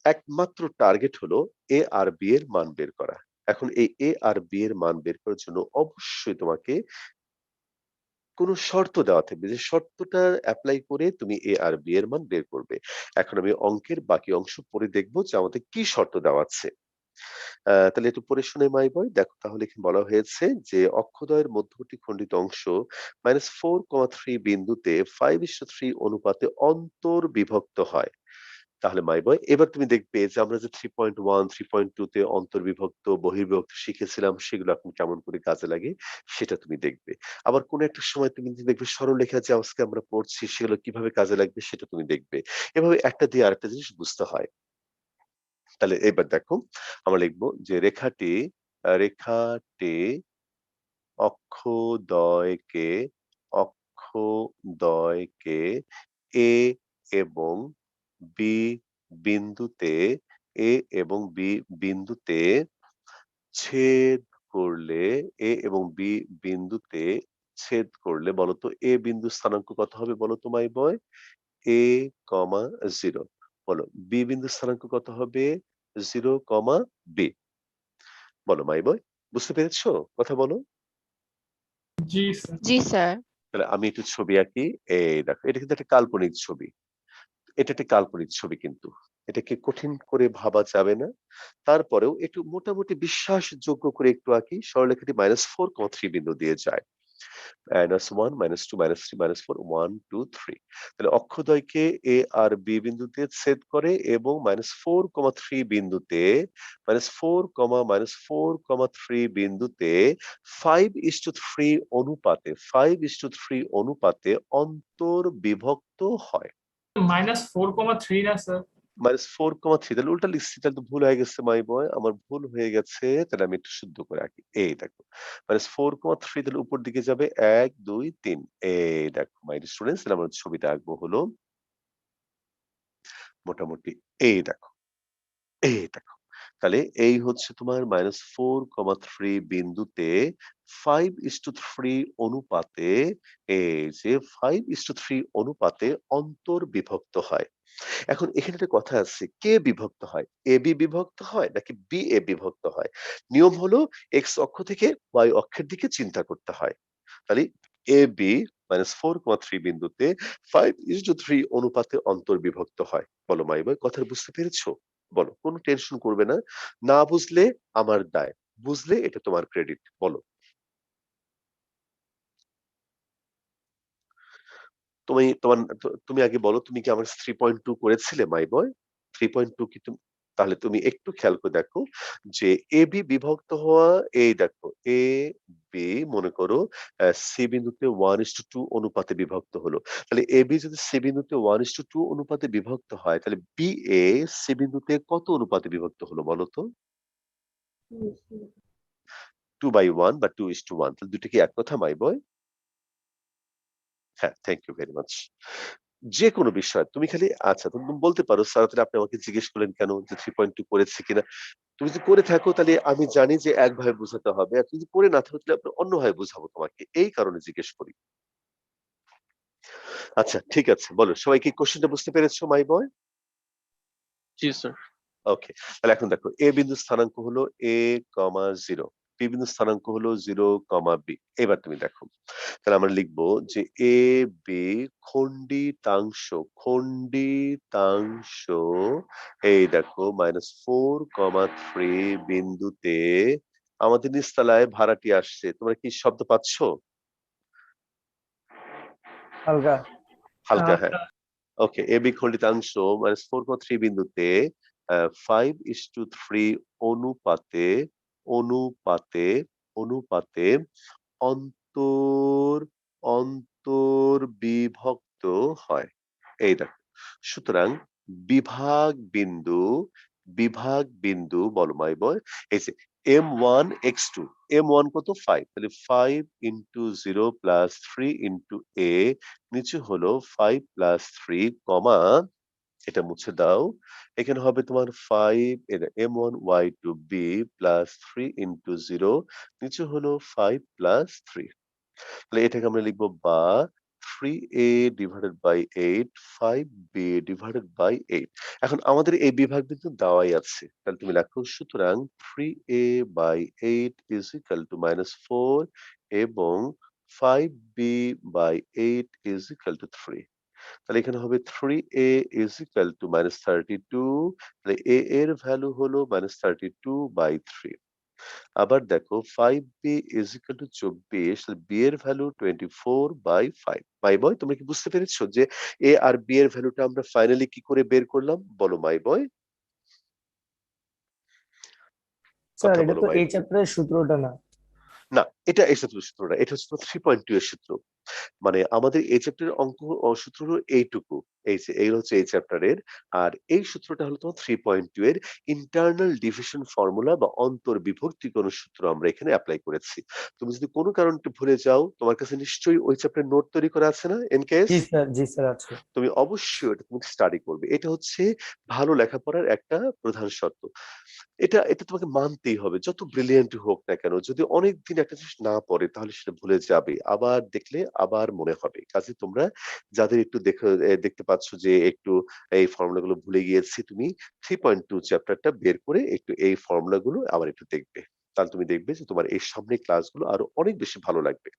একমাত্র টার্গেট হলো a আর b এর মান বের করা। এখন এই a আর b এর মান বের করার জন্য অবশ্যই তোমাকে কোনো শর্ত দেওয়া থাকবে যে শর্তটা এপ্লাই করে তুমি a আর b এর মান বের করবে। এখন আমি অঙ্কের বাকি অংশ পড়ে দেখব যে আমাদের কি শর্ত দেওয়া আছে। তাহলে একটু পড়ে শোনাই মাই বয়। দেখো তাহলে এখানে বলা হয়েছে যে অক্ষদ্বয়ের মধ্যবর্তী খণ্ডিত অংশ -4,3 বিন্দুতে 5:3 অনুপাতে অন্তর্বিভক্ত হয়। তাহলে মাই বয় এবার তুমি দেখবে যে আমরা যে 3.1, 3.2 তে অন্তর্বিভক্ত, বহির্বিভক্ত শিখেছিলাম সেগুলো এখন কেমন করে কাজে লাগে সেটা তুমি দেখবে। আবার কোনো একটা সময় তুমি দেখবে সরলরেখা যে আজকে আমরা পড়ছি সেগুলো কিভাবে কাজে লাগবে সেটা তুমি দেখবে। এভাবে একটা দিয়ে আরেকটা জিনিস বুঝতে হয়। তাহলে এবার দেখো আমরা লিখবো যে রেখাটি অক্ষদ্বয়কে অক্ষদ্বয়কে A এবং B বিন্দুতে A এবং B বিন্দুতে ছেদ করলে A এবং B বিন্দুতে ছেদ করলে বলতো A বিন্দুর স্থানাঙ্ক কত হবে বলতো মাই বয়? A, 0 বলো B বিন্দুর স্থানাঙ্ক কত হবে? 0, B বলো মাই বয় বুঝতে পেরেছো? কথা বলো। জি স্যার। জি স্যার। তাহলে আমি একটু ছবি আঁকি। এই দেখো এটা কিন্তু একটা কাল্পনিক ছবি। এটা একটা কাল্পনিক ছবি কিন্তু। এটাকে কঠিন করে ভাবা যাবে না। তারপরেও একটু মোটামুটি বিশ্বাসযোগ্য করে একটু আঁকি। সরলরেখাটি -4,3 বিন্দু দিয়ে যায়। -1, -2, -3, -4, 1, 2, 3 তাহলে অক্ষদ্বয়কে A আর B বিন্দুতে ছেদ করে এবং -4,3 বিন্দুতে -4,3 বিন্দুতে 5:3 অনুপাতে অন্তর্বিভক্ত হয়। -4,3 না স্যার? -4,3 তাহলে উল্টা লিখছি তাহলে তো ভুল হয়ে গেছে মাই বয়। আমার ভুল হয়ে গেছে। তাহলে আমি একটু শুদ্ধ করে আঁকি। এই দেখো। -4,3 তাহলে উপর দিকে যাবে ১, ২, ৩ এই দেখো মাই ডিয়ার স্টুডেন্টস তাহলে আমরা ছবিটা আঁকবো হলো মোটামুটি এই দেখো, এই দেখো। তাহলে এই হচ্ছে তোমার -4,3 বিন্দুতে 5:3 অনুপাতে এই যে 5:3 অনুপাতে অন্তর্বিভক্ত হয়। এখন এখানে একটা কথা আছে, কে বিভক্ত হয়? AB বিভক্ত হয় নাকি BA বিভক্ত হয়? নিয়ম হলো X অক্ষ থেকে Y অক্ষের দিকে চিন্তা করতে হয়। তাহলে AB -4,3 বিন্দুতে 5:3 অনুপাতে অন্তর্বিভক্ত হয়। বলো মাই বয় কথাটা বুঝতে পেরেছো? বলো কোনো টেনশন করবে না। না বুঝলে আমার দায়। বুঝলে এটা তোমার ক্রেডিট। বলো। তুমি আগে বলো তুমি কি আমার 3.2 করেছিলে মাই বয়? 3.2 কি তাহলে তুমি একটু খেয়াল করে দেখো যে AB বিভক্ত হওয়া এই দেখো AB মনে করো C বিন্দুতে 1:2 অনুপাতে বিভক্ত হলো। তাহলে AB যদি C বিন্দুতে 1:2 অনুপাতে বিভক্ত হয় তাহলে BA C বিন্দুতে কত অনুপাতে বিভক্ত হলো বলো তো? 2/1 বা 2:1 তাহলে দুটো কি এক কথা মাই বয়? হ্যাঁ, থ্যাংক ইউ ভেরি মাচ। যে কোনো বিষয় তুমি খালি আচ্ছা তুমি বলতে পারো স্যার তাহলে আপনি আমাকে জিজ্ঞেস করলেন কেন যে 3.2 করেছে কিনা। তুমি যদি করে থাকো তাহলে আমি জানি যে একভাবে বোঝাতে হবে, আর তুমি যদি করে না থাকো তাহলে আপনি অন্যভাবে বোঝাবো তোমাকে, এই কারণে জিজ্ঞেস করি। আচ্ছা ঠিক আছে, বলো সবাই কি কোশ্চেনটা বুঝতে পেরেছো মাই বয়? জি স্যার। ওকে, তাহলে এখন দেখো এ বিন্দু স্থানাঙ্ক হলো a, 0, বি বিন্দু স্থানাঙ্ক হলো 0, b। এবার তুমি দেখো তাহলে আমরা লিখবো যে এ বি খণ্ডিতাংশ, খণ্ডিতাংশ এই দেখো -4, 3 বিন্দুতে আমাদের নিচতলায় ভাড়াটি আসছে। তোমরা কি শব্দ পাচ্ছ? হালকা। হালকা, হ্যাঁ। ওকে, এ বি খণ্ডিতাংশ -4, 3 বিন্দুতে 5:3 অনুপাতে অনুপাতে অনুপাতে অন্তর অন্তর্বিভক্ত হয়। এই দেখো, সুতরাং বিভাগ বিন্দু বলো মাই বয়, এই যে m1 x2, m1 কত 5, তাহলে 5 × 0 + 3 × a, নিচে হলো 5 + 3 কমা, এটা মুছে দাও, এখানে হবে তোমার 5 m1 y2 b + 3 × 0, নিচে হলো 5 + 3। তাহলে এটাকে আমরা লিখবো বা 3a / 8, 5b / 8। এখন আমাদের এই বিভাগ কিন্তু দেওয়াই আছে, তাহলে তুমি লেখো সুতরাং 3a/8 = -4 এবং 5b/8 = 3। তাহলে এখানে হবে 3a = -32, তাহলে a এর ভ্যালু হলো -32/3। আবার দেখো 5b = 24, তাহলে b এর ভ্যালু 24/5। মাই বয় তোমরা কি বুঝতে পেরেছো যে a আর b এর ভ্যালুটা আমরা ফাইনালি কি করে বের করলাম? বলো মাই বয়, স্যার কথা এটা বলো তো মাই এই বয়। চ্যাপ্টারের সূত্রটা না। না, এটা এই সূত্রটা, এটা হচ্ছে 3.2 এর সূত্র। মানে আমাদের এই চ্যাপ্টারের অঙ্ক সূত্র হলো এইটুকু, এই যে এই হচ্ছে এই চ্যাপ্টারের। আর এই সূত্রটা হলো তোমার 3.2 এর ইন্টারনাল ডিভিশন ফর্মুলা বা অন্তর্বিভক্তিকরণ সূত্র আমরা এখানে অ্যাপ্লাই করেছি। তুমি যদি কোনো কারণে ভুলে যাও, তোমার কাছে নিশ্চয়ই ওই চ্যাপ্টারের নোট তৈরি করা আছে না ইন কেস? জি স্যার আছে। তুমি অবশ্যই এটা তুমি স্টাডি করবে। এটা হচ্ছে ভালো লেখাপড়ার একটা প্রধান শর্ত। এটা তোমাকে মানতেই হবে। যত ব্রিলিয়ান্ট হোক না কেন, যদি অনেকদিন একটা জিনিস না পড়ে তাহলে সেটা ভুলে যাবে। আবার দেখলে আবার মনে হবে। কাজেই তোমরা যাদের একটু দেখতে পাচ্ছ যে একটু এই ফর্মুলা গুলো ভুলে গিয়েছি, তুমি 3.2 চ্যাপ্টারটা বের করে একটু এই ফর্মুলা গুলো আবার একটু দেখবে। তাহলে তুমি দেখবে যে তোমার এই সামনের ক্লাসগুলো আরো অনেক বেশি ভালো লাগবে।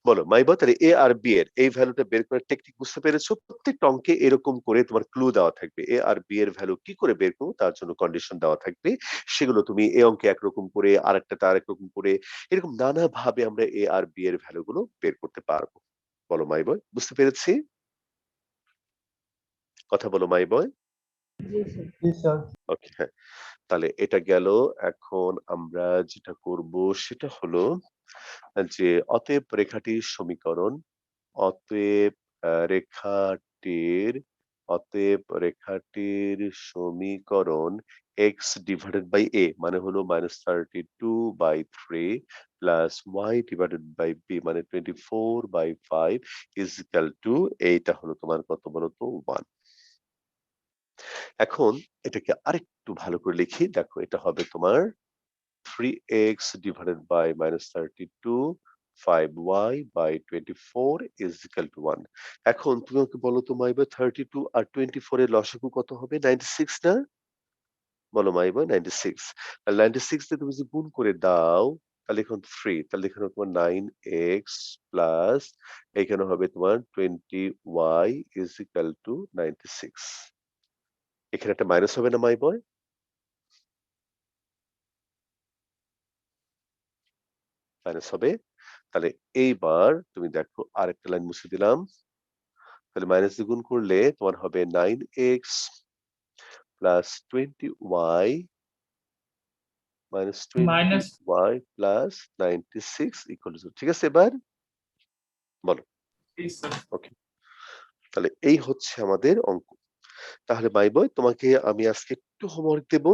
বলো মাইবা, তাহলে এ আর বি এর এই ভ্যালুটা বের করার টেকনিক বুঝতে পেরেছো? প্রত্যেকটা অঙ্কে এরকম করে তোমার ক্লু দেওয়া থাকবে। এ আর বি এর ভ্যালু কি করে বের করবো তার জন্য কন্ডিশন দেওয়া থাকবে। সেগুলো তুমি এই অঙ্কে একরকম করে, আরেকটাতে আরেক রকম করে, এরকম নানা ভাবে আমরা এ আর বি এর ভ্যালু গুলো বের করতে পারবো। বলো মাই বয়, বুঝতে পেরেছি? কথা বলো my boy. G sir. G sir. ওকে, হ্যাঁ। তাহলে এটা গেল। এখন আমরা যেটা করব সেটা হলো যে অতএব সমীকরণ, অতএব রেখাটির সমীকরণ x / a মানে হলো -32/3 প্লাস y / b মানে 24/5 এইটা হলো তোমার কত বলতো 1। এখন এটাকে আরেকটু ভালো করে লিখি, দেখো এটা হবে তোমার 3x / -32 5y/24 = 1। এখন তুমি আমাকে বলো তো মাইবা, 32 আর 24 এর লসাগু কত হবে? 96 না? বলো মাইবা, 96। আর 96 দিয়ে তুমি যদি গুণ করে দাও তাহলে এখন 3, তাহলে এখানে তোমার 9x প্লাস এখানে হবে তোমার 20y = 96। এখানে একটা মাইনাস হবে না মাই বয়? মাইনাস হবে। তাহলে এইবার তুমি দেখো আরেকটা লাইন মুছে দিলাম। তাহলে মাইনাস দিয়ে গুণ করলে তোমার হবে 9x plus 20y minus minus 20y plus 96 = 0। ঠিক আছে এবার? বলো। ওকে। তাহলে এই হচ্ছে আমাদের অঙ্ক। তাহলে মাই বয় তোমাকে আমি আজকে একটু হোমওয়ার্ক দেব।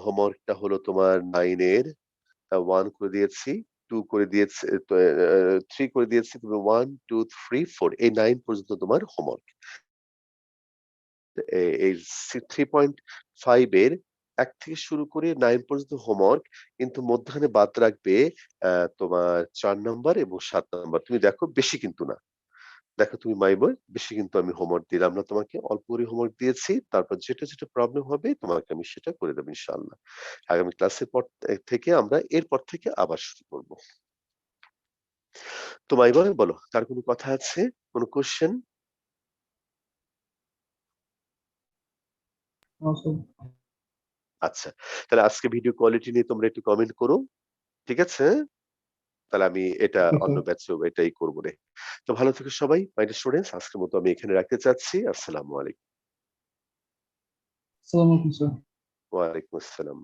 হোমওয়ার্কটা হলো তোমার 9 এর 1 করে দিয়েছি। 2 করে দিয়েছে, 3 করে দিয়েছি, তুমি 1 2 3 4 এই 9 পর্যন্ত তোমার হোমওয়ার্ক। এই 3.5 এর 1 থেকে শুরু করে 9 পর্যন্ত হোমওয়ার্ক, কিন্তু মধ্যখানে বাদ রাখবে তোমার 4 নাম্বার এবং 7 নাম্বার। তুমি দেখো বেশি কিন্তু না। দেখো তুমি মাই বই বেশি কিন্তু আমি হোমওয়ার্ক দিলাম না তোমাকে, অল্প করে হোমওয়ার্ক দিয়েছি। তারপর যেটা প্রবলেম হবে তোমাকে আমি সেটা করে দেব ইনশাআল্লাহ। আগামী ক্লাসের পর থেকে আমরা এরপর থেকে আবার শুরু করব। তো মাই বই বলো, কার কোনো কথা আছে? কোনো কোয়েশ্চেন? আচ্ছা, তাহলে আজকে ভিডিও কোয়ালিটি নিয়ে তোমরা একটু কমেন্ট করো। ঠিক আছে? তাহলে আমি এটা অন্য ব্যাচেও এটাই করব রে। তো ভালো থেকো সবাই। মাই ডিয়ার স্টুডেন্টস, আজকের মতো আমি এখানে রাখতে চাচ্ছি। আসসালামু আলাইকুম। আসসালামু আলাইকুম স্যার। ওয়া আলাইকুম আসসালাম।